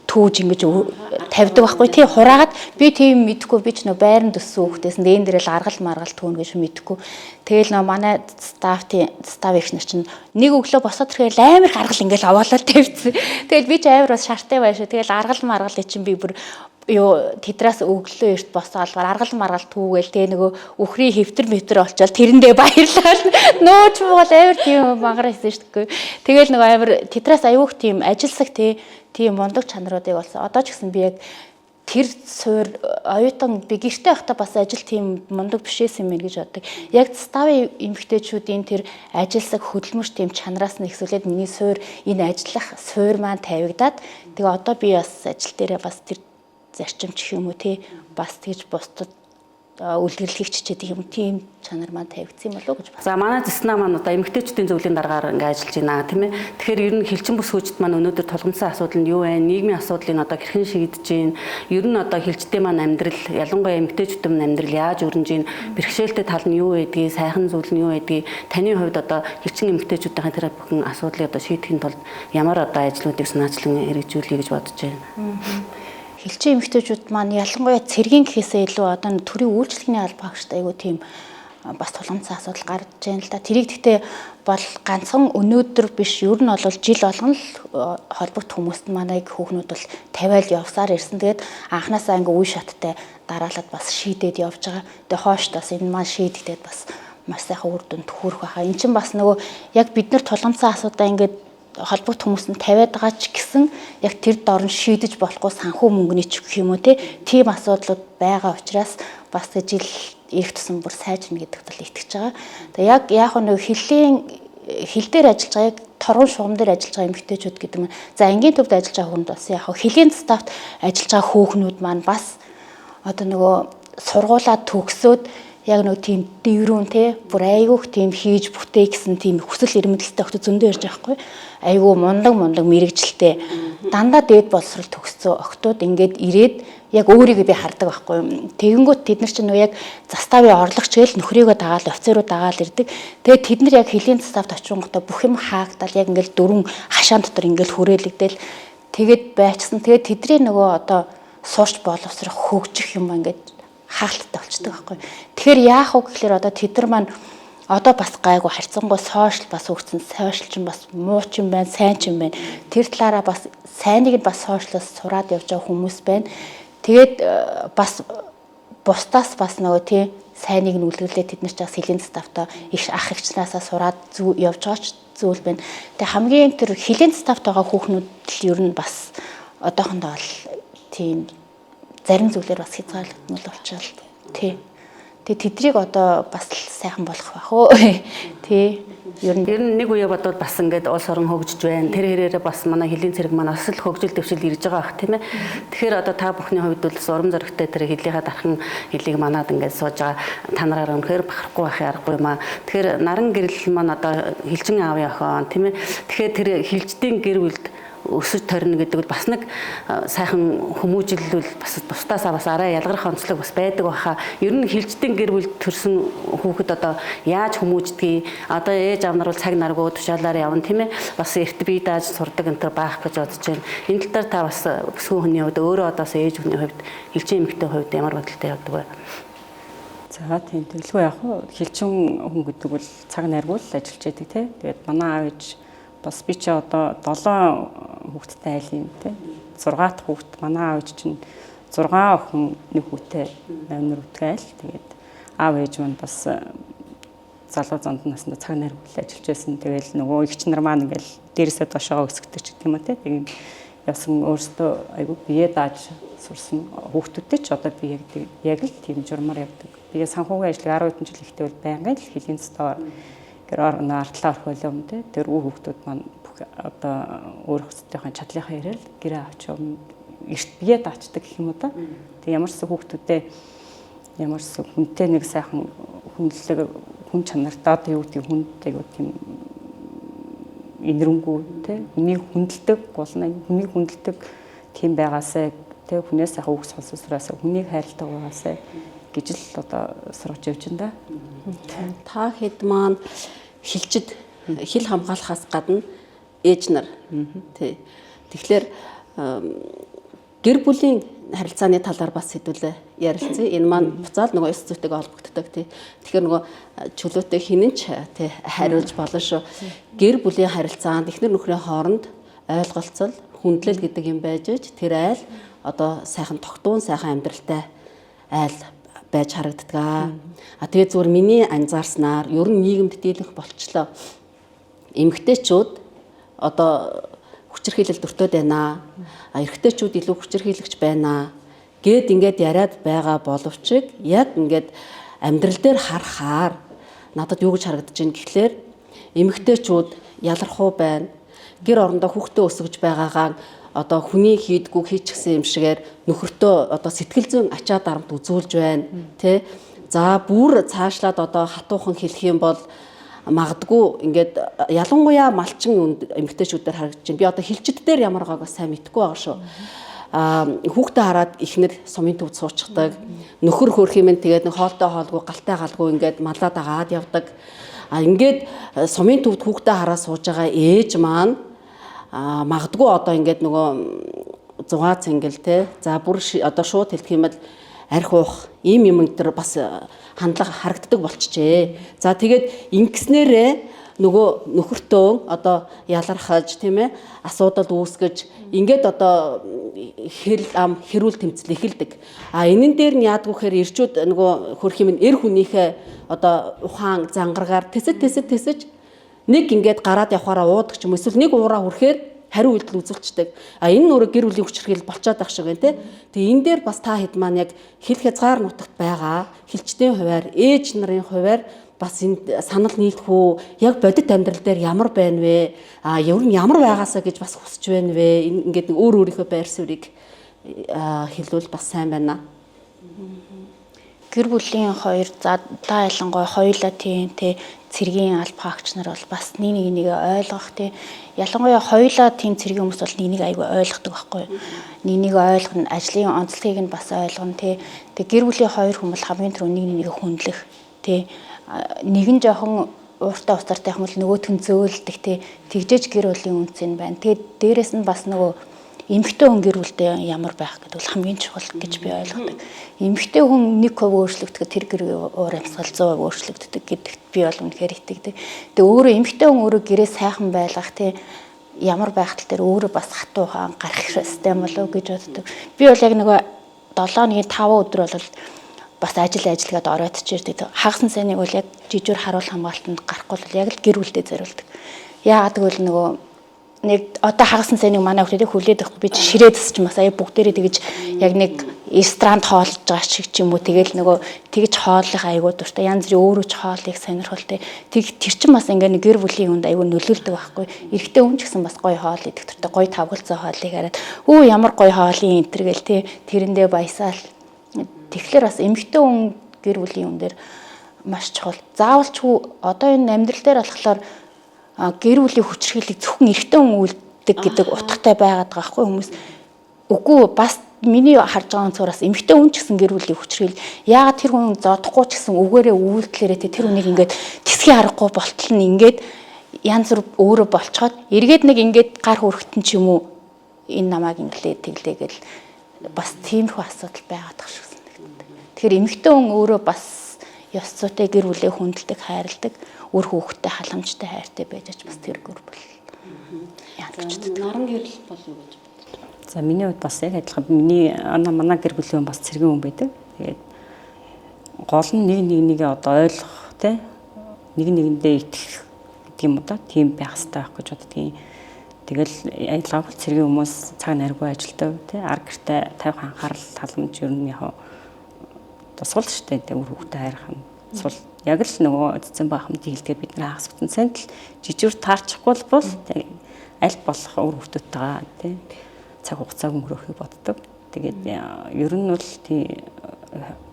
түүж ингэж тавьдаг байхгүй тий хураагаад би тийм мэдхгүй би ч нөө байранд өссөн хүүхдээс нээн дээрэл аргал маргал түүн гэж мэдхгүй тэгэл нөө манай став их нар чинь нэг өглөө босоод ирэхээр амар гаргал ингээл овоолол тавьчихсан тэгэл би ч амар бас шартай байшаа тэгэл аргал маргал чинь би бүр юу тэдрээс өглөө эрт босоод аргал маргал түүгээл тэгээ нөгөө өхрийн хэвтэр метр олчоод тэрэндээ баярлал нөөч бол амар тийм мангар хийсэн шүү дээ тэгэл нөгөө амар тэдрээс аюух тийм ажилсаг тийм мундаг чанаруудыг болсон. Одоо ч гэсэн би яг тэр суур оюутан би гэртээ байхдаа бас ажил тийм мундаг бишээс юм гэж боддог. Яг ставын эмэгтэйчүүдийн тэр ажилсаг хөдөлмөрч тийм чанараас нь ихсүүлээд миний суур энэ ажиллах суур маань тавигдаад тэгээ одоо би бас ажил дээрээ бас тэр зарчимч юм уу тий бас тэгж бусдад үлгэрлэхийг чичээдэг юм тийм чанар маань тавигдсан юм болов уу гэж байна. За манай зэснаа маань одоо эмэгтэйчүүдийн зөвлөлийн дараагаар ингээд ажиллаж байна тийм ээ. Тэгэхээр ер нь хилчин бүс хөгжид маань өнөөдөр тулгамдсан асуудал нь юу вэ? Нийгмийн асуудлыг одоо хэрхэн шийдэж гин? Ер нь одоо хилчтэй маань амьдрал ялангуяа эмэгтэйчүүдийн маань амьдрал яаж өрнөж гин? Бэрхшээлтэй тал нь юу байдгийг, сайхан зүйл нь юу байдгийг таны хувьд одоо хилчин эмэгтэйчүүдийн тэр бүхэн асуудлыг одоо шийдэхин тулд ямар одоо ажлуудыг санаачлан хэрэгжүүлэе гэж бодож байна. Хилчин эмэгтэйчүүд маань ялангуяа цэргийн гэхээсээ илүү одоо төрийн үйлчлэгийн албаа багштай айгу тийм бас тулгамдсан асуудал гарч байна л да. Тэрийг гэхдээ бол ганцхан өнөөдөр биш ер нь бол жил болгон л холбогд хүмүүст манайг хүүхнүүд бол тавиал явсаар ирсэн. Тэгээд анханасаа ингээ үе шаттай дараалаад бас шийдээд явж байгаа. Тэгээд хойш бас энэ маань шийдэгдээд бас маш сайхан үр дүнд хүрэх байхаа. Эн чинь бас нөгөө яг бид нар тулгамдсан асуудаа ингээд холбогд хүмүүс нь тавиад байгаа ч гэсэн яг тэр дорн шийдэж болохгүй санхүү мөнгөний ч гэх юм уу тийм асуудлууд байгаа учраас бас жил ирэх тусам бүр сайжирна гэдэгт л итгэж байгаа. Тэгээ яг нэг хил дээр ажиллаж байгаа яг торгон шугам дээр ажиллаж байгаа эмэгтэйчүүд гэдэг нь за ангийн төвд ажиллаж байгаа хүнд бас яг хөлийн стафт ажиллаж байгаа хүүхнүүд маань бас одоо нөгөө сургуулаа төгсөөд яг нэг тийм дэврүүн те бүр айгүйх тийм хийж бүтээ гэсэн тийм хүсэл эрмэлзэлтэй охтод зөндөө ирж байгаа хгүй. Айгүй мундаг мэрэгжилтэй дандаа дээд боловсрол төгссөн охтууд ингээд ирээд яг өөрийгөө би хардаг байхгүй. Тэгэнгүүт тэд нар чинь яг заставын орлогч гээл нөхрийгөө дагаал офицерууд дагаал ирдэг. Тэгээд тэд нар яг хилийн заставт очингуудаа бүх юм хаагдал яг ингээл дөрвөн хашаан дотор ингээл хүрээлэгдэл тэгээд байцсан. Тэгээд тэдний нөгөө одоо суурч боловсрох хөгжих юм ингээд хаалттай болчдөг байхгүй. Тэгэхээр яах вэ гэхээр одоо тэд нар маань одоо бас гайгүй харьцангуй сошиал бас өгсөн. Сошиал ч бас муу ч юм байна, сайн ч юм байна. Тэр талаараа бас сайныг нь бас сошиалаас сураад явж байгаа хүмүүс байна. Тэгээд бас бусдаас бас нөгөө тий сайныг нь үлгэлээ тэд нар ч бас хилийн заставтаа их ах эгчнаасаа сураад явж байгаа ч зүйл байна. Тэгээ хамгийн тэр хилийн заставт байгаа хүүхнүүд л ер нь бас одоохондоо бол тийм зарим зүйлээр бас хязгаарлагдмал болчихвол тий. Тэгээ тэдрийг одоо бас сайхан болох байх уу. Тий. Ер нь нэг үе бодвол бас ингээд улс орон хөгжиж байна. Тэр хэрээрээ бас манай хилийн цэрэг маань бас л хөгжил дэвшил ирж байгаа бах тийм ээ. Тэгэхээр одоо та бүхний хувьд бол урам зоригтой тэр хилийнхаа дархан хилийг манад ингээд сууж байгаа та нараар өнөхөр бахарахгүй байхын аргагүй юм аа. Тэгэхээр наран гэрэл маань одоо хилчин аавын охин тийм ээ. Тэгэхээр тэр хилждийн гэр бүлд өсөж торно гэдэг бол бас нэг сайхан хүмүүжлэл бас тусдаасаа бас арай ялгарх онцлог бас байдаг баха. Ер нь хилждийн гэр бүл төрсэн хүүхэд одоо яаж хүмүүждгийг одоо ээж аав нар бол цаг наргүй тушаалаар явна тийм ээ. Бас эрт бие дааж сурдаг энэ төр баах гэж бодож байна. Энэ тал дээр та бас өсвөн хүний хувьд өөрөө одоос ээж хүний хувьд хилжин эмэгтэй хувьд ямар бодолтой явдаг вэ? За тийм төлөвлөгөө яг хилчин хүн гэдэг бол цаг наргүй л ажиллаж байдаг тийм. Тэгээд манай аав ээж бас би чи одоо 7 хүүхэдтэй айлын те 6 дахь хүүхэд манай аав чинь 6 охин нэг хүүтэй 8 нүртэй айл. Тэгээд аав ээж маань бас залуу зонд насны цаг наргүй ажиллаж байсан. Тэгэл нөгөө эгч нар маань ингээл дээрээсээ доошоо өсгдөг ч гэх юм те. Тэгээд явсан өөртөө айгүй бие дааж сурсан хүүхдүүдтэй ч одоо би яг л тийм журмаар явдаг. Би санхүүгийн ажлыг 10 жил ихтэй бол байнгын л хилийн цэстээр гэр орон артлаа орхиолоо юм те. Тэр хүүхдүүд маань одоо өөр хөстөхийн чадлынхаа ирээл гэрээ авч эрт бие даачдаг гэх юм уу та. Тэг ямарс хүүхдүүдээ ямарс хүнтэй нэг сайхан хүнлэг хүн чанартай одоо юу гэдэг хүнтэй юу тийм инэрэнгүй те. Хүний хүндэлдэг голна хүний хүндэлдэг тийм байгаасаа те хүнээс сайхан үг сонсосроос хүнийг хайрладаг байгаасаа гэж л одоо сургаж явж байна да. Та хэд маань хилчид хил хамгаалахаас гадна ээж нар тий. Тэгэхээр гэр бүлийн харилцааны талаар бас хэдүүлээ ярилцъя. Энэ маань буцаал нөгөө ёс зүйтэйгээ холбогддог тий. Тэгэхээр нөгөө чөлөөтэй хинэнч тий хариулж болно шүү. Гэр бүлийн харилцаанд эхнэр нөхрийн хооронд ойлголцол, хүндлэл гэдэг юм байж ич тэр айл одоо сайхан тогтуун сайхан амьдралтай айл байж харагддаг. Тэгээ зүгээр миний анзаарснаар ер нь нийгэмд дийлэнх болчлоо. Эмэгтэйчүүд одоо хүчирхийлэл дуртад байна. Эрэгтэйчүүд илүү хүчирхийлэгч байна. Гэд ингээд яриад байгаа боловч яг ингээд амьдрал дээр харахаар надад юу гэж харагдаж байна гэхлээр эмэгтэйчүүд ялархуу байна. Гэр орондоо хүүхдээ өсгөж байгаагаа одоо хүний хийдгүү хийчихсэн юм шигээр нөхөртөө одоо сэтгэл зүйн ачаа дарамт үзүүлж байна тий. За бүр цаашлаад одоо хатуухан хэлэх юм бол магадгүй ингээд ялангуяа малчин эмэгтэйчүүдээр харагдаж байна. Би одоо хилчид дээр ямар байгааг бас сайн мэдэхгүй байгаа шүү. Хүүхдээ хараад ихнэр сумын төвд суучдаг. Нөхөр хөрх юм тэгээд нэг хоолтой хоолгүй галтай галгүй ингээд малаад агаад явдаг. Ингээд сумын төвд хүүхдээ хараа сууж байгаа ээж маань магадгүй одоо ингээд нөгөө 6 цэнгэл те за бүр одоо шууд хэлэх юм бол арх уух ийм юм дээр бас хандлага харагддаг болчихжээ. За тэгээд ингэснээрээ нөгөө нөхөртөө одоо ялархаж тийм ээ асуудал үүсгэж ингээд одоо хэрүүл тэмцэл эхэлдэг. Энэн дээр нь яадгүй гэхээр ирчүүд нөгөө хөрх юм эр хүнийхээ одоо ухаан зангаргаар тэсэж нэг ингээд гараад явахаараа уудаг ч юм эсвэл нэг уураа хүрхээр хариу үйлдэл үзүүлчихдэг. Энэ нөрө гэр бүлийн хүчирхийлэл болцоод байх шиг байна те. Тэгээ энэ дээр бас та хэд маань яг хил хязгаар нутагт байгаа хилчдийн хувьар ээж нарын хувьар бас энд санал нийлэх үү? Яг бодит амьдрал дээр ямар байна вэ? Ер нь ямар байгаасаа гэж бас хүсэж байна вэ? Ингээд нэг өөр өөрийнхөө байр суурийг хэлвэл бас сайн байна. гэр бүлийн хоёр за та ялангуяа хоёулаа тийм те цэргийн алба хаагч нар бол бас нэг ойлгох те ялангуяа хоёулаа тийм цэргийн хүмүүс бол нэг айгүй ойлгодог байхгүй юу. Нэг ойлгоно, ажлын онцлогийг нь бас ойлгоно те. Тэг гэр бүлийн хоёр хүмүүс хамгийн түрүү нэг хүндлэх те. Нэг нь жоохон ууртай устартай юм бол нөгөөт нь зөөлдөг те. Тэгжээж гэр бүлийн үнц нь байна. Тэгээд дээрэс нь бас нөгөө эмэгтэй хүн гэр бүлдээ ямар байх гэдэг бол хамгийн чухал гэж би ойлгодог. Эмэгтэй хүн 1% өөрчлөгдөхөд тэр гэр уур амьсгал 100% өөрчлөгддөг гэдэгт би бол үнэхээр итгэдэг. Тэгээ өөрөө эмэгтэй хүн өөрөө гэрээ сайхан байлгах тий ямар байхтал дээр өөрөө бас хатуу хаан гарах хэрэгтэй болов гэж боддог. Би бол яг нөгөө 7-ны 5 өдөр бол бас ажиллаад оройтчихэрдэг. Хагасан сайныг бол яг жижигэр харуул хамгаалтанд гарахгүй бол яг л гэр бүлдээ зориулдаг. Яагаад гэвэл нөгөө нэг одоо хагасан сайныг манай хүүхдүүд хүлээд авахгүй би ширээд өсч мас аяа бүгдээрээ тэгэж яг нэг ресторанд хоолж байгаа шиг ч юм уу тэгэл нөгөө тэгэж хооллох айгуу дуртай янз бүрийн өөрөө ч хоолыг сонирхолтой тэр чин бас ингээ гэр бүлийн хүнд айгуу нөлөөлдөг байхгүй эрэгтэй хүн ч гэсэн бас гоё хоол идэх дуртай гоё тавгалзаа хоолыг хараад ямар гоё хоолын энтер гэл тий тэрэндээ баясаал тэгэхээр бас эмэгтэй хүн гэр бүлийн хүн дээр маш чухал заавалчгүй одоо энэ амьдрал дээр болохоор гэр бүлийн хүчирхийллийг зөвхөн эрэгтэй хүн үлддэг гэдэг утгатай байгаад байгаа хгүй хүмүүс. Үгүй бас миний харж байгаа онцгороос эмэгтэй хүн ч гэсэн гэр бүлийн хүчирхийл. Яагаад тэр хүн зодохгүй ч гэсэн үгээрээ үйлдэлээрээ тэр хүнийг ингээд тэсгийн аргагүй болтол нь ингээд янз бүр өөрөө болцоход эргээд нэг ингээд гар хүрхтэн ч юм уу энэ намайг инглээ тэглээгээл бас тиймэрхүү асуудал байгаад байгаа шүү санагдав. Тэгэхээр эмэгтэй хүн өөрөө бас ёс зүйтэй гэр бүлээ хүндэлдэг, хайрладаг үр хүүхдтэй халамжтай хайртай байж аж бас тэр гэр бүл яагаад ч наран гэрэл бол юу гэж бодож байна? За миний хувьд бас яг адилхан миний манай гэр бүлийн бас цэргийн хүн байдаг. Тэгээд гол нь нэгээ одоо ойлгох те нэгэндээ итгэх гэдэг юм уу да тийм байх хэрэгтэй байх гэж боддгийн. Тэгэл ялгаагүй цэргийн хүмүүс цаг наргүй ажилтаа те арга гэртээ тавих анхаарал халамж ер нь яг тусгал штэ те үр хүүхдтэй хайрах юм. Сул яг л нөгөө эцэн бахамд хэлдгээр бид нар хагас бүтэн санд л жижигүр таарчихгүй бол аль болох өөр хүүхдүүдтэйгээ тий цаг хугацааг өнгөрөөхийг боддог. Тэгээд ер нь бол тий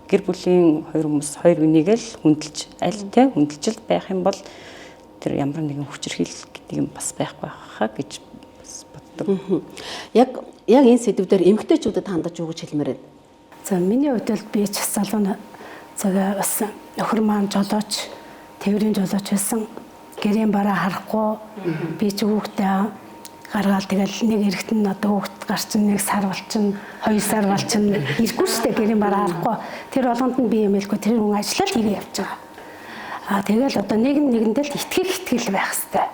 гэр бүлийн хоёр хүмүүс хоёр үнийг л хүндэлж аль тий хүндэлж байх юм бол тэр ямар нэгэн хүчирхийлэл гэдэг юм бас байхгүй байхаа гэж бас боддог. Яг энэ сэдвээр эмэгтэйчүүдэд хандаж юу гэж хэлмээр байна? За миний хувьд бол би ч салуун цагаа бас нөхөр маань жолооч тээврийн жолооч байсан. Гэрийн бараа харахгүй би ч хүүхдээ гаргаал тэгэл нэг эрэхтэн одоо хүүхд гарчин 1 сар болчин 2 сар болчин ирэхгүй штэ гэрийн бараа харахгүй тэр болгонд нь би юмэлгүй тэр хүн ажиллаад хийгээ явж байгаа. Тэгэл одоо нэгэндээ л итгэл байх хэвээр.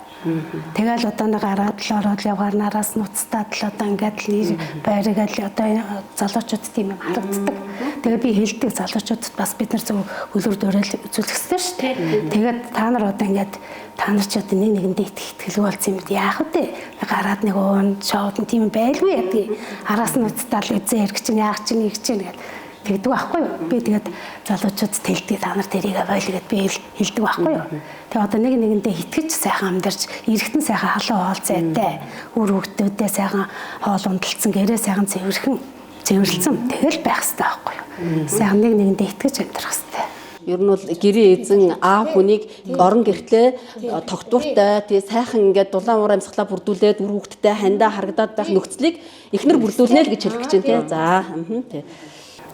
Тэгэл одоо нэг гараад л ороод явгаар нараас нуцтаад л одоо ингээд л байргаад л одоо залуучууд тийм юм харагддаг. Тэгээ би хэлдэг залуучуудад бас бид нар зөв хөлөөр дөрөөл үзүүлэх хэрэгтэй шүү дээ. Тэгээд та нар одоо ингээд та нар ч одоо нэгэндээ итгэлгүй болсон юм яах вэ? Гараад нэг уун шоуд нь тийм байлгүй яа. Араас нь нуцтаад л үзээ хэрэг чинь яах чинь нэг чинь гэдэг. Тэгдэг байхгүй юу? Би тэгээд залуучуудад хэлдэг та нар тэрийг бойл гэд би хэлдэг байхгүй юу? Тэгээ одоо нэгэндээ итгэж сайхан амьдарч эргэтэн сайхан халуун хоол зайтай үр хөвгтүүдээ сайхан хоол ундалцсан гэрээ сайхан цэвэрлсэн тэгэл байх хэрэгтэй байхгүй юу? Сайхан нэгэндээ итгэж амьдрах хэрэгтэй. Ер нь бол гэрийн эзэн аав хүнийг орон гэртлээ тогтвортой тэгээ сайхан ингээд дулаан уур амьсгалаа бүрдүүлээд үр хөвгттэй хандаа харагдаад байх нөхцөлийг эхнэр бүрдүүлнэ л гэж хэлэх гэж байна тий. За тий.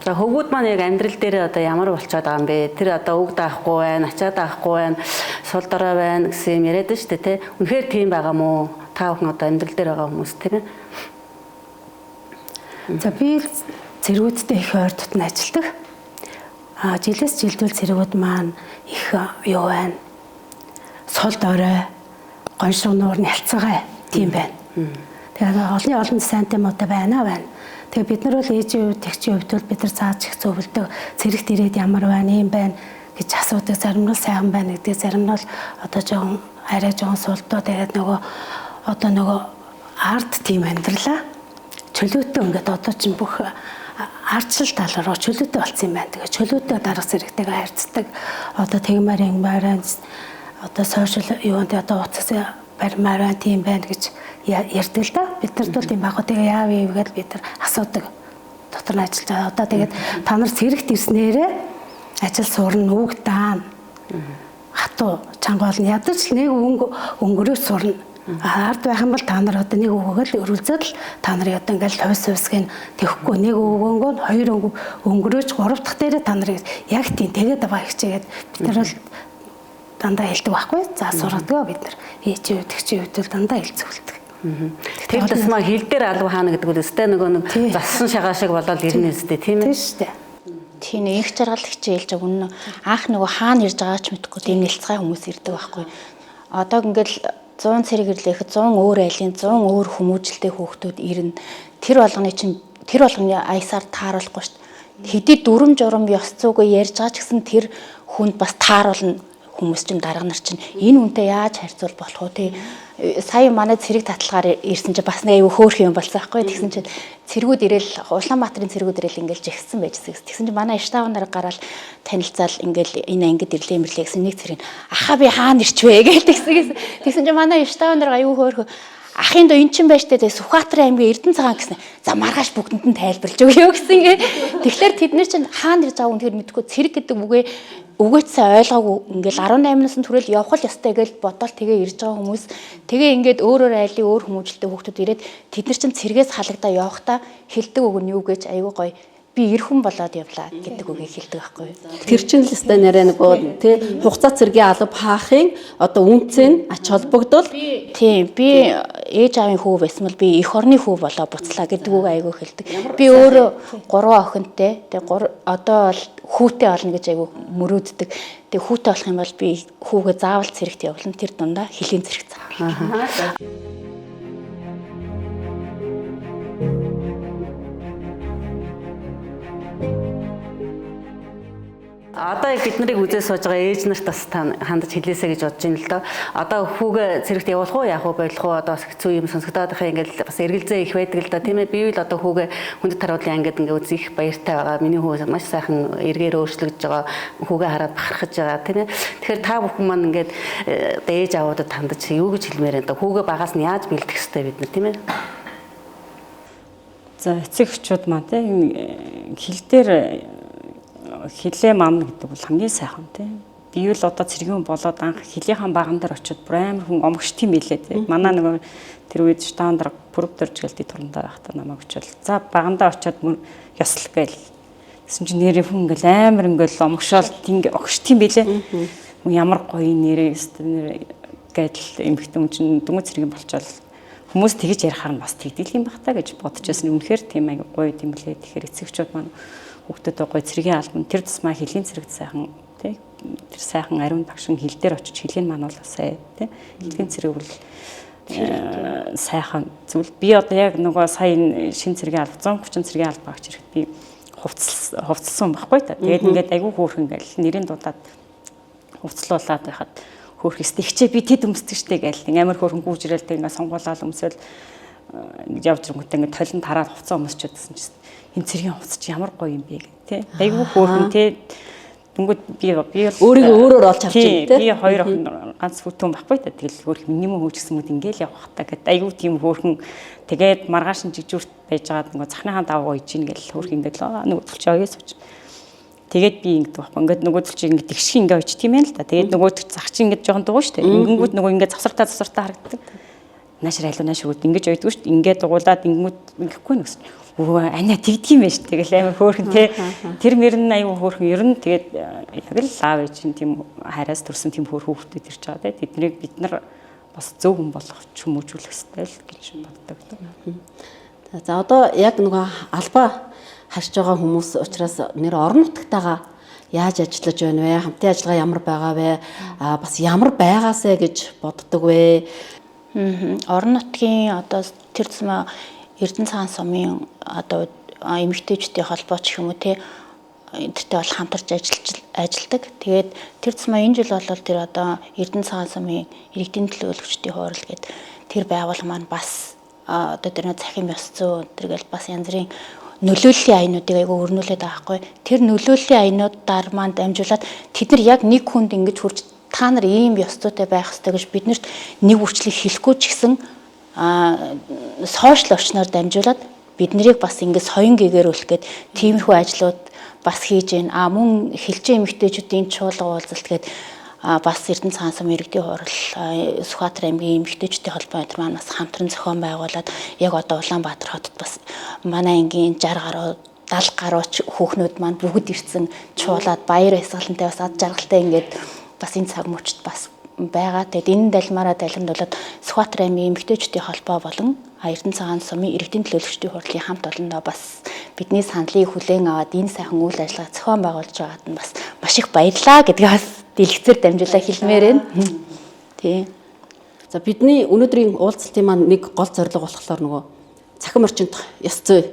За хөвгүүд маань яг амьдрал дээр одоо ямар болчиход байгаа юм бэ? Тэр одоо үг даахгүй байна, ачаад даахгүй байна, сул дорой байна гэсэн юм яриад шүү дээ тий. Үнэхээр тийм байгаа мó? Та бүхэн одоо амьдрал дээр байгаа хүмүүс тийм ээ. За би цэргүүдтэй их ойр дотн ажилладаг. Жилээс жилдүүл цэргүүд маань их юу байна? Сул дорой, гоншиг нуур нялцгаа тийм байна. Тэгээд олон сайнтай муутай байна. Тэгээ бид нар бол ээжийн хувьд тэгчийн хувьд бол бид нар цааш их зөвлөдөг цэрэгт ирээд ямар байна юм байна гэж асуудаг зарим нь сайхан байна гэдэг зарим нь бол одоо жоохон арай жоохон сулдуу тэгээд нөгөө арт тийм амьдралаа чөлөөтэй ингээд одоо чинь бүх ардчил тал руу чөлөөтэй болсон юм байна. Тэгээ чөлөөтэй дарга зэрэгтэйгээ харьцдаг одоо тэгмээр юмараа одоо сошиал юунд одоо утас баримаараа тийм байна гэж ярьдаг л да. Бид нарт бол тийм баг. Тэгээ яав юм гээд бид нар асуудаг. Дотор нь ажиллаж байгаа. Одоо тэгээд та нар цэрэгт ирснээрээ ажил суурна, үг даана. Хатуу чанга болно. Ядаж нэг өнгөрөөж сурна. Ард байх юм бол та нар одоо нэг өгөөгөл өрүүлзэл та нарын одоо ингээл хувьсвсгийн тэхгүй нэг өгөөнгөө хоёр өнгөрөөж гурав дахь дээрээ та нар яг тийм тэгээд байгаа хичээгээд бид нар бол дандаа хэлдэг байхгүй. За сургадаг бид нар. Ээжийн үед чи үед бол дандаа хэлцүүлдэг. Тэр тусмаа хил дээр алуу хаана гэдэг үл өстэй нөгөө нэг зассан шагаа шиг болоод ирнэ өстэй тийм ээ. Тийм шүү дээ. Тийм их жаргал хичээлж байгаа үнэн. Анх нөгөө хаана ирж байгаач мэдэхгүй тийм нэлцгай хүмүүс ирдэг байхгүй. Одоо ингээл 100 цэрэг ирлэхэд 100 өөр айлын 100 өөр хүмүүжлтэй хүүхдүүд ирнэ. Тэр болгоны аясаар тааруулахгүй шүү дээ. Хэдий дүрм журам ёс зүйгүй ярьж байгаа ч гэсэн тэр хүнд бас тааруулна. Хүмүүс чинь дарга нар чинь энэ үнтэй яаж харьцуул болох вэ? Сая манай цэрэг татлагаар ирсэн чинь бас нэг аюу хөөх юм болсон байхгүй. Тэгсэн чинь цэргүүд ирээл Улаанбаатарын цэргүүд ирээл ингээл жигсэн байжсэн. Тэгсэн чинь манай штаб нар гараад танилцаал ингээл энэ ангид ирлээ мөрлээ гэсэн нэг цэрэг ахаа би хаана ирчвэ гээл тэгсэн чинь манай штаб нар аюу хөөх ахын доо эн чин байж тээ Сүхбаатарын аймгийн Эрдэнэ цагаан гэсэн. За маргааш бүгдэнд нь тайлбарлаж өгөө гэсэн ингээ. Тэгэхээр тэд нар чинь хаана ирж байгааг үнэхээр мэдгүй цэрэг гэдэг үгөөч сайн ойлгоогүй ингээл 18-наас нь түрэл явах л ёстой гэж бодоод тэгээ ирж байгаа хүмүүс тэгээ ингээд өөр айлын өөр хүмүүжлтэй хүүхдүүд ирээд тэд нар чинь цэргээс халагдаа явахдаа хэлдэг үг нь юу гэж аюу гоё би эр хүн болоод явлаа гэдэг үгийг хэлдэг байхгүй. Тэр чинь л өстой нэрээ нөгөө тий хугацаа цэргийн алба хаахын одоо үнцэн ач холбогдол тийм би ээж аавын хүү байсан бол би эх орны хүү болоо буцлаа гэдэг үг аягүй хэлдэг. Би өөрөө 3 охинтой тэгээ одоо бол хүүтэй олно гэж аягүй мөрөөддөг. Тэгээ хүүтэй болох юм бол би хүүгээ заавал цэрэгт явуулна. Тэр дундаа хөлийн цэрэг заавал. Одоо бид нарыг үзээ сууж байгаа ээж нарт бас хандаж хэлээсэ гэж бодож байна л доо. Одоо хүүгээ цэрэгт явуулах уу, яах вэ, болох уу? Одоо бас хэцүү юм сонсогдоод байхаа ингээл бас эргэлзээ их байдаг л да. Тийм ээ. Би л одоо хүүгээ хүндэт харуулын ангид ингээ үзэх баяртай байгаа. Миний хүү маш сайхан эргээр өөрчлөгдөж байгаа. Хүүгээ хараад бахархаж байгаа. Тийм ээ. Тэгэхээр та бүхэн маань ингээд ээж аваадад хандаж юу гэж хэлмээр энэ хүүгээ багаас нь яаж бэлдэх хэвтэй бид нар тийм ээ. За эцэг эхчүүд маань тийм хил дээр хилээ мамна гэдэг бол хамгийн сайхан тийм. Би л одоо цэргийн болоод анх хилийнхэн баган дээр очиод бүр амар хүн омгш тийм билээ тийм. Манай нөгөө тэр үед штандар бүрдэрж гэлтий турандаа байхдаа намайг очиод за багандаа очиод ёслох гээл. Тэсэн чинь нэрээ хүн ингээл амар ингээл омгшоол тийм огш тийм билээ. Ямар гоё нэрээ гэдэл эмхтэн чинь дүнгийн цэргийн болчоод хүмүүс тэгж ярихаар нь бас тэгдэл юм бах та гэж бодож байсан. Үнэхээр тийм аяг гоё юм лээ. Тэгэхээр эцэгчүүд маань хүүхдэд гоё цэргийн албан тэр тусмаа хөлийн цэрэгт сайхан тий тэр сайхан ариун багшин хил дээр очиж хөлийн мануулсаа тий хөлийн цэрэг бол сайхан зүйл би одоо яг нөгөө сая шин цэргийн алба 130 цэргийн алба авч ирэхэд би хувцалсан байхгүй та тэгээд ингээд айгүй хөөрхөн гэл нэрийн дуудаад хувцлуулаад байхад хөөрх стихчээ би тэд өмсдөг штэ гэл амар хөөрхөн гүүжрэл тэг ингээд сонгуулаад өмсөөл ингэж явж ирэнгүүтээ ингээд толон тараад хувцас өмсчиодсэн чинь энэ цэргийн хувцас чи ямар гоё юм бэ гэх тий айгүй хөөрхөн тий дүнгууд би өөрийгөө өөрөөр олж харж байна тий би хоёр охин ганц бүтэн байхгүй та тэгэл хөөрх минимум хөөжсөн мэт ингээл явах та гэд айгүй тийм хөөрхөн тэгээд маргааш нь жигжүүрт байж байгаа нөгөө цахныхаа даваа иж ийн гэл хөөрх ингээд л нөгөө төлч оёс сууж тэгээд би ингээд байхгүй ингээд нөгөө төлч ингээд тэгшиг ингээд очих тийм ээ л та тэгээд нөгөө зах чи ингээд жоохон дугуй штэ ингэнгүүт нөгөө ингээд завсартаа харагддаг наашир айлуу наашир ингэж ойдгүй штэ ингээд дугуулаад ингэнгүүт ингэхгүй нүгс өө анаа тэгдэг юм байна ш. Тэгэл амар хөөрхөн те. Тэр мөр нь аюу хөөрхөн. Ер нь тэгээд яг л аав ээж нь тийм хараас төрсэн тийм хөөрхөн хүүхдүүд ирж байгаа те. Тэднийг бид нар бас зөв хүн болгох хүмүүжүүлэх хэрэгтэй л гэж боддог. За одоо яг нөгөө албаа харж байгаа хүмүүс учраас нэр орон нутгатайгаа яаж ажиллаж байна вэ? Хамтын ажиллагаа ямар байгаа вэ? Бас ямар байгаасэ гэж боддог вэ? Орон нутгийн одоо тэр тусмаа Эрдэнэ цагаан сумын одоо эмэгтэйчдийн холбоо ч юм уу те энэтэй бол хамтарч ажилладаг. Тэгээд тэр тусмаа энэ жил бол тэр одоо Эрдэнэ цагаан сумын иргэдийн төлөөлөгчдийн хурал гэдэг тэр байгууллага маань бас одоо тэр захим ёс зүй тэргээл бас янз бүрийн нөлөөллийн аянуудыг айгүй өрнүүлээд байгаа хгүй. Тэр нөлөөллийн аянуудаар маань дамжуулаад тэд нар яг нэг хүнд ингэж хурж та нар ийм ёс зүйтэй байх ёстой гэж биднэрт нэг үрчлэг хэлэхгүй ч гэсэн сошиал орчноор дамжуулаад бид нарыг бас ингэ соён гээгэрүүлэх гээд тиймэрхүү ажлууд бас хийж байна. Мөн хилжээ эмэгтэйчүүдийн чуулга уулзалт гэдэг бас Эрдэнэ цагаан сумын иргэдийн хурал Сүхбаатар аймгийн эмэгтэйчүүдийн холбоо энэ маань бас хамтран зохион байгуулад яг одоо Улаанбаатар хотод бас манай ангийн 60 гаруй 70 гаруй хүүхнүүд маань бүгд ирсэн чуулаад баяр баясгалантай бас ад жаргалтай ингээд бас энэ цаг мөчид бас байгаа. Тэгэд энэ далмаараа далимдуулаад Сүхбаатар аймгийн эмэгтэйчүүдийн холбоо болон Эрдэнэ цагаан сумын иргэдийн төлөөлөгчдийн хурлын хамт олондоо бас бидний саналыг хүлээн аваад энэ сайхан үйл ажиллагаа зохион байгуулж байгаад нь бас маш их баярлаа гэдгийг бас дэлгэцээр дамжуулаа хэлмээр байна. Тий. За бидний өнөөдрийн уулзалтын маань нэг гол зорилго болохоор нөгөө цахим орчинд ёс зүй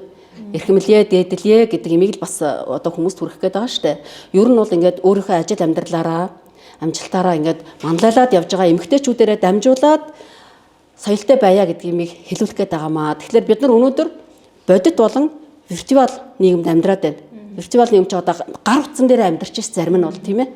эрхэмлээ, дээдлээ гэдэг имийг л бас одоо хүмүүст хүргэх гээд байгаа шүү дээ. Ер нь бол ингээд өөрийнхөө ажил амьдралаараа амжилтаараа ингээд манлайлаад явж байгаа эмэгтэйчүүдээрээ дамжуулаад соёлтой байя гэдэг имийг хэлүүлэх гээд байгаамаа. Тэгэхээр бид нар өнөөдөр бодит болон виртуал нийгэмд амьдраад байна. Виртуал нийгэм ч одоо гар утсан дээр амьдарч ш зарим нь бол тийм ээ.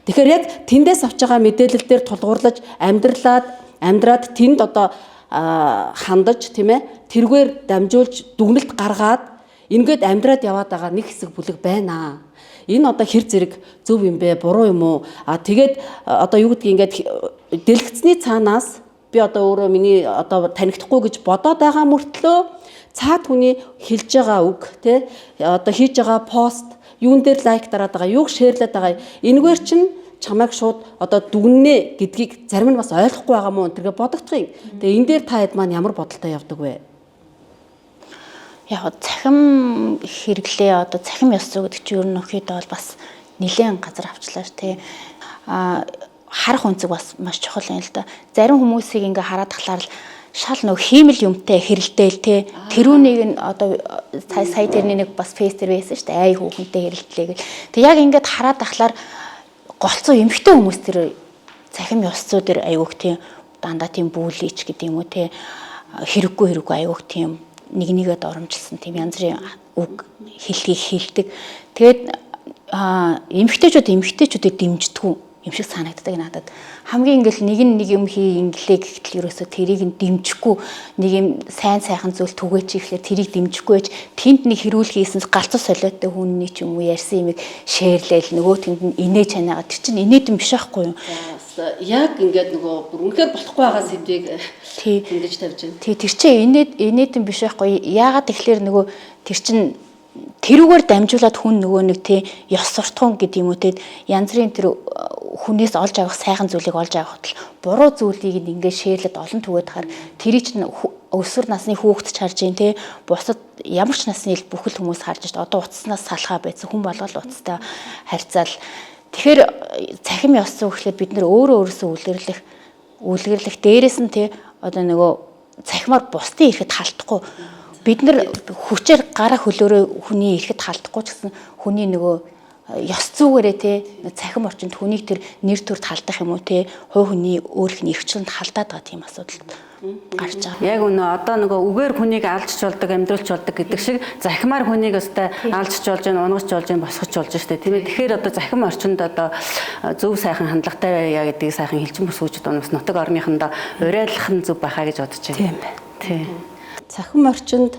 Тэгэхээр яг тэндээс авч байгаа мэдээлэл дээр тулгуурлаж амьдраад тэнд одоо хандаж тийм ээ тэргээр дамжуулж дүгнэлт гаргаад ингээд амьдраад яваад байгаа нэг хэсэг бүлэг байна. Энэ одоо хэр зэрэг зөв юм бэ, буруу юм уу? Тэгээд одоо юу гэдгийг ингээд дэлгэцний цаанаас би одоо өөрөө миний одоо танигдахгүй гэж бодоод байгаа мөртлөө цаад хүний хэлж байгаа үг тий одоо хийж байгаа пост юун дээр лайк дараад байгаа, юуг шеэрлээд байгаа. Энэгээр чинь чамайг шууд одоо дүгнэнэ гэдгийг зарим нь бас ойлгохгүй байгаа мó энэ бодогдох юм. Тэгээ энэ дээр та хэд маань ямар бодолтой явдаг вэ? Яг цахим хэрэглээ одоо цахим ёс зүй гэдэг чинь ер нь өхөд бол бас нэлээд газар авчлаа ш тий. Харах үнцэг бас маш чухал юм л да. Зарим хүмүүсийг ингээ хараад тахлаар л шал нөх хиймэл юмтай хэрэлдээл тий. Тэрүүнийг нь одоо сая тэрний нэг бас фейс дээр байсан шүү дээ. Ай хүүхэнтэй хэрэлдлээ гэл. Тэг яг ингээд хараад тахлаар голцоо эмхтэй хүмүүс тэр цахим ёс зүй дээр аюух тий дандаа тийм бүүлийч гэдэг юм уу тий хэрэггүй аюух тийм нэг нэгэд оромжилсан тийм янз бүрийн үг хэлхийг хэлдэг. Тэгээд эмхтэйчүүдийг дэмждэггүй юм шиг санагддаг надад. Хамгийн ингээл нэг юм хий инглээ гэхтэл ерөөсө тэрийг нь дэмжихгүй нэг юм сайн сайхан зүйл түгээч ихлээр тэрийг дэмжихгүй байж тэнд нэг хэрүүл хийсэн галзуу солиотой хүний ч юм уу ярьсан юмыг шеэрлээл нөгөө тэнд нь инээж ханаагаад тэр чинь инээдэн биш байхгүй юу? Яг ингээд нөгөө бүр үнэхээр болохгүй байгаа сэдвийг тэндэж тавьж байна. Тий тэр чинь инээдэн биш байхгүй. Яагаад тэгэхээр нөгөө тэр чинь тэрүүгээр дамжуулаад хүн нөгөө нэг тий ёс суртахуун гэдэг юм уу тий янз бүрийн тэр хүнээс олж авах сайхан зүйлийг олж авах хэл буруу зүйлийг ингээд шеэрлээд олон түгээд хахаар тэрий чинь өсвөр насны хүүхэд ч харж ийн тий бусад ямар ч насны бүхэл хүмүүс харж байна. Одоо утаснаас салхаа байсан хүн болгол утастай харьцаал. Тэгэхээр цахим ёс зүй гэхлээр бид нөр өөрөөсөө үлгэрлэх дээрээс нь тий одоо нөгөө цахимаар бусдын ирэхэд халтахгүй бид нар хүчээр гараа хөлөөрөө хүний ирэхэд халдахгүй ч гэсэн хүний нөгөө ёс зүйгээрээ те цахим орчинд хүнийг тэр нэр төрд халдах юм уу те хувь хүний өөрийнх нь эрхчлэнд халдаад байгаа тийм асуудал гарч байгаа. Яг үнэ одоо нөгөө үгээр хүнийг алжч болдог, амьдруулж болдог гэдэг шиг захимаар хүнийг өстэй алжч болж байна, унгаж болж байна, босгож болж штэ тийм ээ. Тэгэхээр одоо захим орчинд одоо зөв сайхан хандлагатай байя гэдгийг сайхан хэлчин бүсгүүчд бас нутаг орныхондоо уриалах нь зөв байхаа гэж бодож байна. Тийм бай. Тийм. Цахим орчинд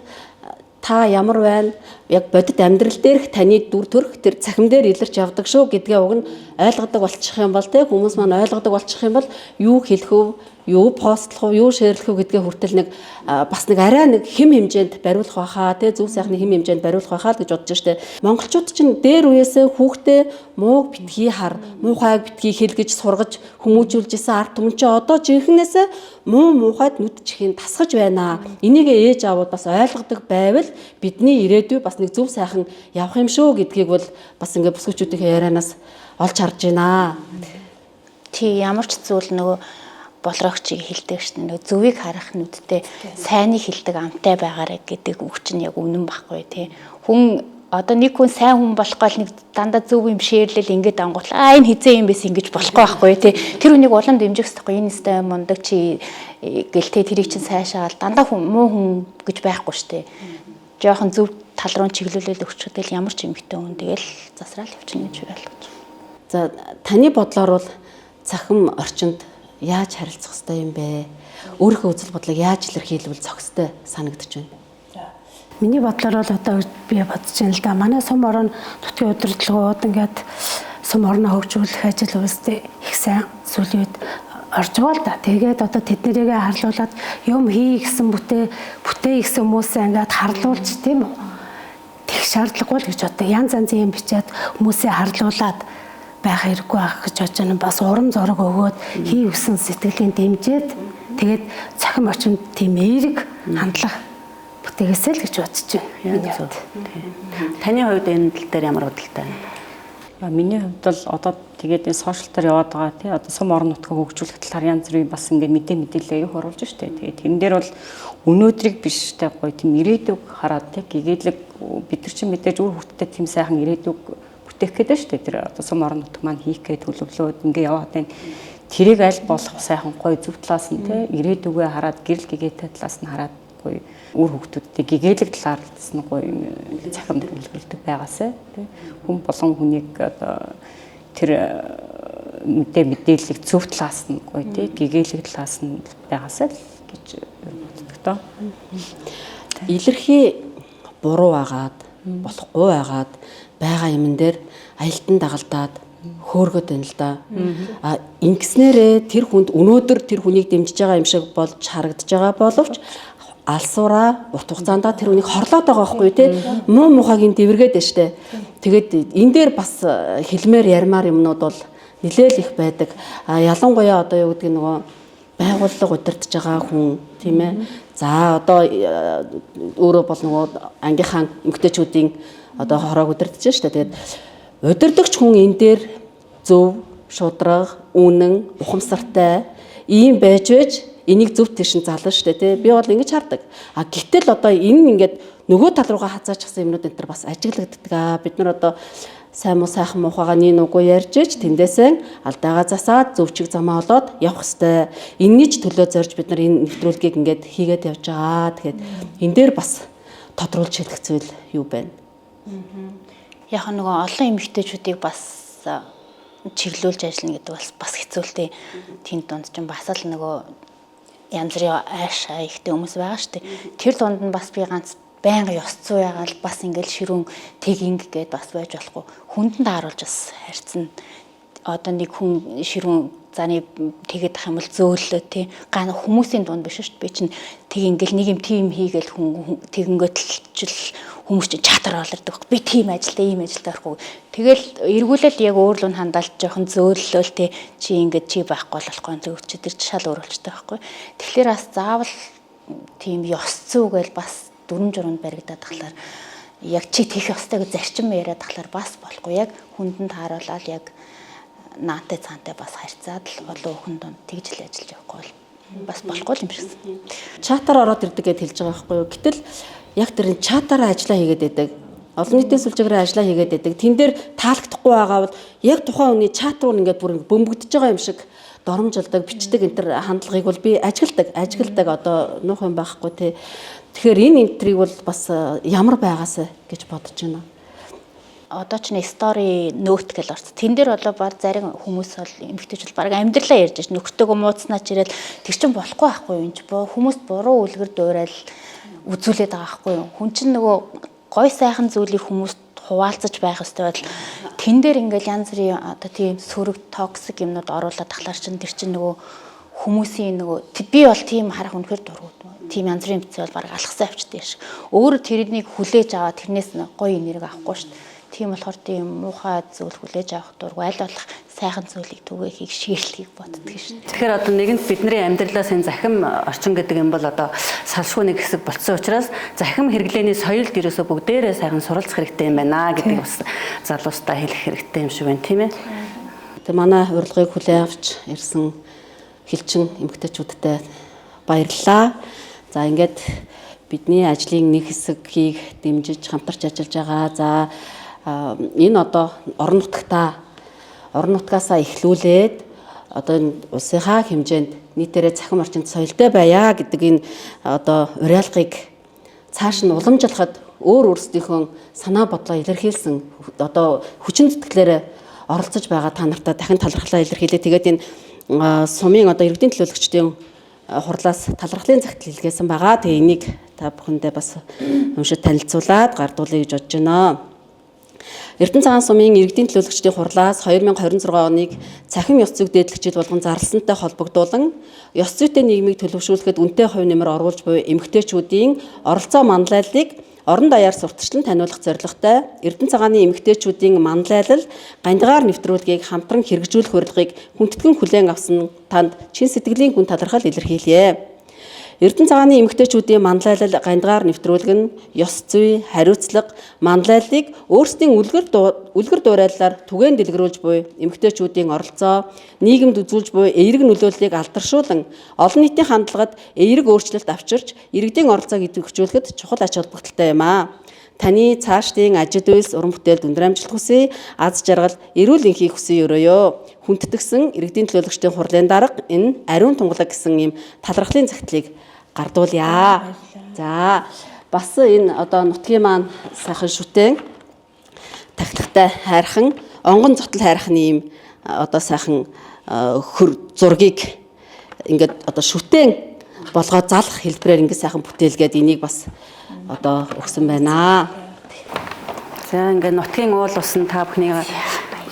та ямар байна? Яг бодит амьдрал дээрх таны дүр төрх тэр цахим дээр илэрч явдаг шүү гэдгээ уг нь ойлгодог болчих юм бол те хүмүүс маань ойлгодог болчих юм бол юу хэлэх вэ? Юу постлох вэ? Юу шеэрлэх вэ гэдгээ хүртэл нэг бас нэг арай нэг хэм хэмжээнд бариулах байхаа те зөв сайхны хэм хэмжээнд бариулах байхаа л гэж бодож штэ. Монголчууд чинь дээр үеэсээ хүүхдээ мууг битгий хар, муухайг битгий хэл гэж сургаж хүмүүжүүлж исэн ард түмэн чи одоо жинхнээсээ муухайд нүд чихийн тасгаж байна. Энийг ээж аавууд бас ойлгодог байвал бидний ирээдүй бас нэг зөв сайхан явах юм шүү гэдгийг бол бас ингээ бүсгүүчүүдийн ярианаас олж харж байна. Тий ямар ч зүйл нөгөө болрогчийг хэлдэг шнэ нөгөө зөвийг харах нүдтэй сайныг хэлдэг амтай байгаарэ гэдэг үг чинь яг үнэн байхгүй тий. Хүн одоо нэг хүн сайн хүн болох гал нэг дандаа зөв юм шеэрлэл ингээд ангуутлаа энэ хизээ юм байсан ингэж болохгүй байхгүй тий. Тэр хүнийг улам дэмжих хэрэгтэй энэ сте мундаг чи гэлтэй тэрийг чинь сайшаал дандаа хүн муу хүн гэж байхгүй штэ. Жохон зөв тал руу чиглүүлэл өгчөдөл ямар ч юмхтэй хүн тэгэл засраал явчихна гэж ойлгож байна. За таны бодлоор бол цахим орчинд яаж харилцах ёстой юм бэ? Өөрийнхөө үзэл бодлыг яаж илэрхийлвэл зохистой санагдаж байна? Миний бодлоор бол одоо би бодож байна л да. Манай сум орон нутгийн удирдлагууд ингээд сум орноо хөгжүүлэх ажил үйлстэй их сайн сүүлийн үед орж байгаа л да. Тэгээд одоо тэднэрийгээ харлуулад юм хий гэсэн бүтээ гэсэн хүмүүсээ ингээд харлуулж тийм үү? Тэг шаардлагагүй л гэж боддог. Янз янзын юм бичээд хүмүүсээ харлуулад байх хэрэггүй байх гэж бодож байна. Бас урам зориг өгөөд хий өсөн сэтгэлийн дэмжиж тэгээд цахим орчинд тийм эерэг хандлага бүтээгээсэй л гэж бодож байна. Таны хувьд энэ тал дээр ямар бодолтой байна? Миний хувьд бол одоо тэгээд энэ сошиал дээр яваад байгаа тий одоо сум орон нутгаа хөгжүүлэх талаар янз бүрийн бас ингээд мэдээлэл аяг оруулж штэ. Тэгээд тэрэн дээр бол өнөөдрийг биш тий гоё тийм ирээдүг хараад тий гэгээлэг бид нар чинь мэдээж үр хөвгтөд тийм сайхан ирээдүг бүтээх гэдэг штэ. Тэр одоо сум орон нутг маань хийх гэж төлөвлөөд ингээд яваад байна. Тэрийг аль болох сайхан гоё зөв талаас нь тий ирээдүгээ хараад гэрэл гэгээтэй талаас нь хараад гоё үр хөвгтүүдтэй гэгээлэг талаар нь гоё захим төлөвлөлдөг байгаасай тий хүн болон хүнийг одоо тэр мэдээллийг зөв талаас нь гоё тий гэгээлэг талаас нь байгаасай гэж боддог тоо. Илэрхий буруу агаад болохгүй байгаад байгаа юмн дээр аялтан дагалдаад хөөргөд байна л да. Ингэснээрээ тэр хүнд өнөөдөр тэр хүнийг дэмжиж байгаа юм шиг болж харагдаж байгаа боловч алсуураа урт хугацаанд тэр хүнийг хорлоод байгаа байхгүй тий муу мухагийн дэвэргээд байна штэ. Тэгээд энэ дээр бас хэлмээр ярмаар юмнууд бол нэлээл их байдаг. Ялангуяа одоо юу гэдэг нөгөө байгууллага удирдах байгаа хүн тийм ээ. За одоо өөрөө бол нөгөө ангийнхаа эмэгтэйчүүдийн одоо хороог удирдах штэ. Тэгээд удирдагч хүн энэ дээр зөв, шудраг, үнэн, ухамсартай ийм байж энийг зөв тийшин зална штэ тий. Би бол ингэж хардаг. Гэтэл одоо энэ ингээд нөгөө тал руугаа хазаачихсан юмнууд энэ төр бас ажиглагддаг. Бид нар одоо сайн муу сайхан муухайгаа нэг үгүй ярьж ич тэндээсээ алдаагаа засаад зөвчиг замаа олоод явах хэвээр. Энэний ч төлөө зорж бид нар энэ нэвтрүүлгийг ингээд хийгээд явж байгаа. Тэгэхээр энэ дээр бас тодруулж хэлэх зүйл юу байна? Яг нөгөө олон эмэгтэйчүүдийг бас чиглүүлж ажиллана гэдэг бас хэцүү л дээ. Тэнд дунд чинь бас л нөгөө янз бүрийн айш ихтэй хүмүүс байгаа шүү дээ. Тэр дунд нь бас би ганц байнга ёс зүй ягаал бас ингээл ширүүн тэгинг гэдээ бас байж болохгүй. Хүндэн тааруулж бас харьцна. Одоо нэг хүн ширүүн заны тэгээд ах юм бол зөөллөө тий. Гана хүмүүсийн дунд биш шүү дээ. Би чинь тэг ингээл нэг юм тим хийгээл хүн тэгэнгөтл хүмүүс чинь чатар олордог. Би тийм ажилдаа ийм ажилдаа орохгүй. Тэгэл эргүүлэл яг өөрлөө хандаалж жоохон зөөллөөл тий чи ингээд чи байхгүй болохгүй зөвч тэр шал өөрөлдөлтэй байхгүй. Тэгэхээр бас заавал тийм ёс зүйгээл бас дүрм журманд баригдаад тахлаар яг чи тийх ёстой гэж зарчим яриад тахлаар бас болохгүй. Яг хүндэн тааруулаад яг наатай цаантай бас харьцаад л олон хүн донд тэгж л ажиллаж явахгүй бол бас болохгүй юм шиг. Чатаар ороод ирдэг гэж хэлж байгаа байхгүй юу. Гэтэл яг тэр чатаараа ажиллаа хийгээд байдаг. Олон нийтийн сүлжээгээр ажиллаа хийгээд байдаг. Тэн дээр таалагдахгүй байгаа бол яг тухайн хүний чат руу ингээд бүр бөмбөгдөж байгаа юм шиг доромжилдаг, бичдэг энэ төр хандлагыг бол би ажигладаг одоо нуух юм байхгүй тий. Тэгэхээр энэ энтрийг бол бас ямар байгаасаа гэж бодож байна. Одоо ч нэг стори нөт гэл орсон. Тэн дээр болоо баг зарим хүмүүс бол эмгэгтэйчүүд баг амьдралаа ярьж ш. Нөхртөөгөө мууцнаа ч ирэл тэр чин болохгүй байхгүй юу? Энд хүмүүс буруу үлгэр дуурайл үзүүлээд байгаа байхгүй юу? Хүн чинь нөгөө гой сайхан зүйлийг хүмүүст хуваалцаж байх ёстой бол тэн дээр ингээл янз бүрийн одоо тийм сөрөг токсик юмнууд оруулаад тахлаар чинь тэр чинь нөгөө хүмүүсийн нөгөө би бол тийм харах үнэхээр дургуй. Тийм янз бүрийн хэвцээ бол баг алхсан авчтай ш. Өөр тэрнийг хүлээж аваад тэрнээс гоё энерги авахгүй ш. Тийм болохоор тийм муухай зүйл хүлээж авах дургуй аль болох сайхан зүйлийг түгээхийг шиэрлэхийг боддог шин. Тэгэхээр одоо нэгэнт бидний амьдралаас энэ захим орчин гэдэг юм бол одоо салшгүй нэг хэсэг болцсон учраас захим хэрэглээний соёлд ерөөсө бүгдээрээ сайхан суралцах хэрэгтэй юм байна гэдэг бас залуустаа хэлэх хэрэгтэй юм шиг байна тийм ээ. Тэгээ манай урилгыг хүлээн авч ирсэн хэлчин эмэгтэйчүүдтэй баярлалаа. За ингээд бидний ажлын нэг хэсгийг дэмжиж хамтарч ажиллаж байгаа. За энэ одоо орон нутгаасаа эхлүүлээд одоо энэ улсынхаа хэмжээнд нийтээрээ захим орчинд соёлтой байя гэдэг энэ одоо уриалгыг цааш нь уламжлахад өөр өөрсдийнхөө санаа бодлоо илэрхийлсэн одоо хүчин зүтгэлээр оролцож байгаа та нартай дахин талархлаа илэрхийлээ. Тэгээд энэ сумын одоо иргэдийн төлөөлөгчдийн хурлаас талархлын захидал илгээсэн байгаа. Тэгээ энийг та бүхэндээ бас уншиж танилцуулаад гардуулъя гэж бодож байна. Эрдэнэ цагаан сумын иргэдийн төлөөлөгчдийн хурлаас 2026 оныг цахим ёс зүйн дээдлэх жил болгон зарласантай холбогдуулан ёс зүйтэй нийгмийг төлөвшүүлэхэд үнэтэй хувь нэмэр оруулж буй эмэгтэйчүүдийн оролцоо манлайллыг орон даяар сурталчлан таниулах зорилготой Эрдэнэ цагааны эмэгтэйчүүдийн манлайлал гандигаар нэвтрүүлгийг хамтран хэрэгжүүлэх урилгыг хүндэтгэн хүлээн авсан танд чин сэтгэлийн хүн талархал илэрхийлье. Эрдэнэ цагааны эмэгтэйчүүдийн манлайлал гандигаар нэвтрүүлэг нь ёс зүй, хариуцлага, манлайллыг өөрсдийн үлгэр дуурайлалаар түгээн дэлгэрүүлж буй эмэгтэйчүүдийн оролцоо, нийгэмд үзүүлж буй эерэг нөлөөллийг алдаршуулан олон нийтийн хандлагад эерэг өөрчлөлт авчирч иргэдийн оролцоог идэвхжүүлэхэд чухал ач холбогдолтой юм аа. Таны цаашдын ажил үйлс уран бүтээлд өндөр амжилт хүсье. Аз жаргал, эрүүл энхийг хүсье өрөөё. Хүндэтгсэн иргэдийн төлөөлөгчдийн хурлын дарга энэ ариун тунгалаг гэсэн ийм талархлын захидлыг гардуулъя. За бас энэ одоо нутгийн маань сайхан шүтэн тахилгатай хайрхан онгон зотол хайрхны ийм одоо сайхан хөр зургийг ингээд одоо шүтэн болгоод залах хэлбэрээр ингээд сайхан бүтээлгээд энийг бас одоо өгсөн байна. За ингээд нутгийн уул усан та бүхнийг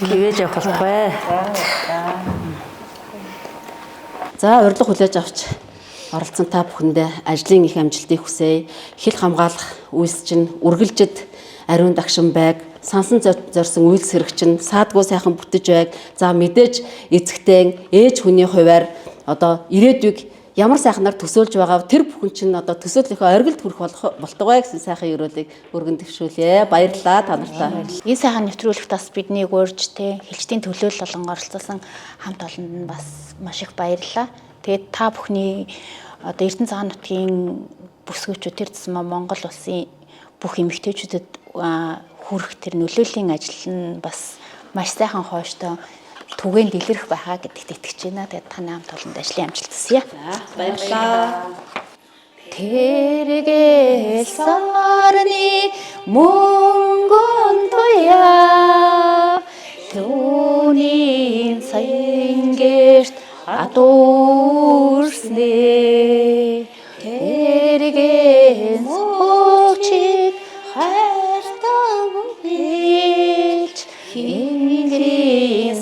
хивээж явах болохгүй. За урилга хүлээж авч оролцсон та бүхэндээ ажлын их амжилтыг хүсье. Хил хамгаалах үйлс чинь үргэлжид ариун дагшин байг, сансан зорьсон үйлс хэрэгчин саадгүй сайхан бүтэж байг. За мэдээж эзэгтэн ээж хүний хуваар одоо ирээдүйг ямар сайхнаар төсөөлж байгаа тэр бүхэн чинь одоо төсөөллийнхөө оргилд хүрэх болтугай гэсэн сайхан өрөөлийг өргөн дэвшүүлье. Баярлалаа та нартай. Энэ сайхан нэвтрүүлэгт бас биднийг урьж хэлчдийн төлөөлөл болон оролцсон хамт олонд нь бас маш их баярлалаа. Тэгээд та бүхний одоо Эрдэнэ цагаан нутгийн бүсгүйчүүд тэр тусмаа Монгол улсын бүх эмэгтэйчүүдэд хүрэх тэр нөлөөллийн ажил нь бас маш сайхан хойштой түгээн дэлгэрэх байхаа гэдэгт итгэж байна. Тэгээд таны хамт олонд ажлын амжилт хүсье. Баярлалаа. Тэргээл сарны мөнгөн туяа түүний саянгэрт атуурснэ тэргээл сочиг хайртай хүлээж Ингрийн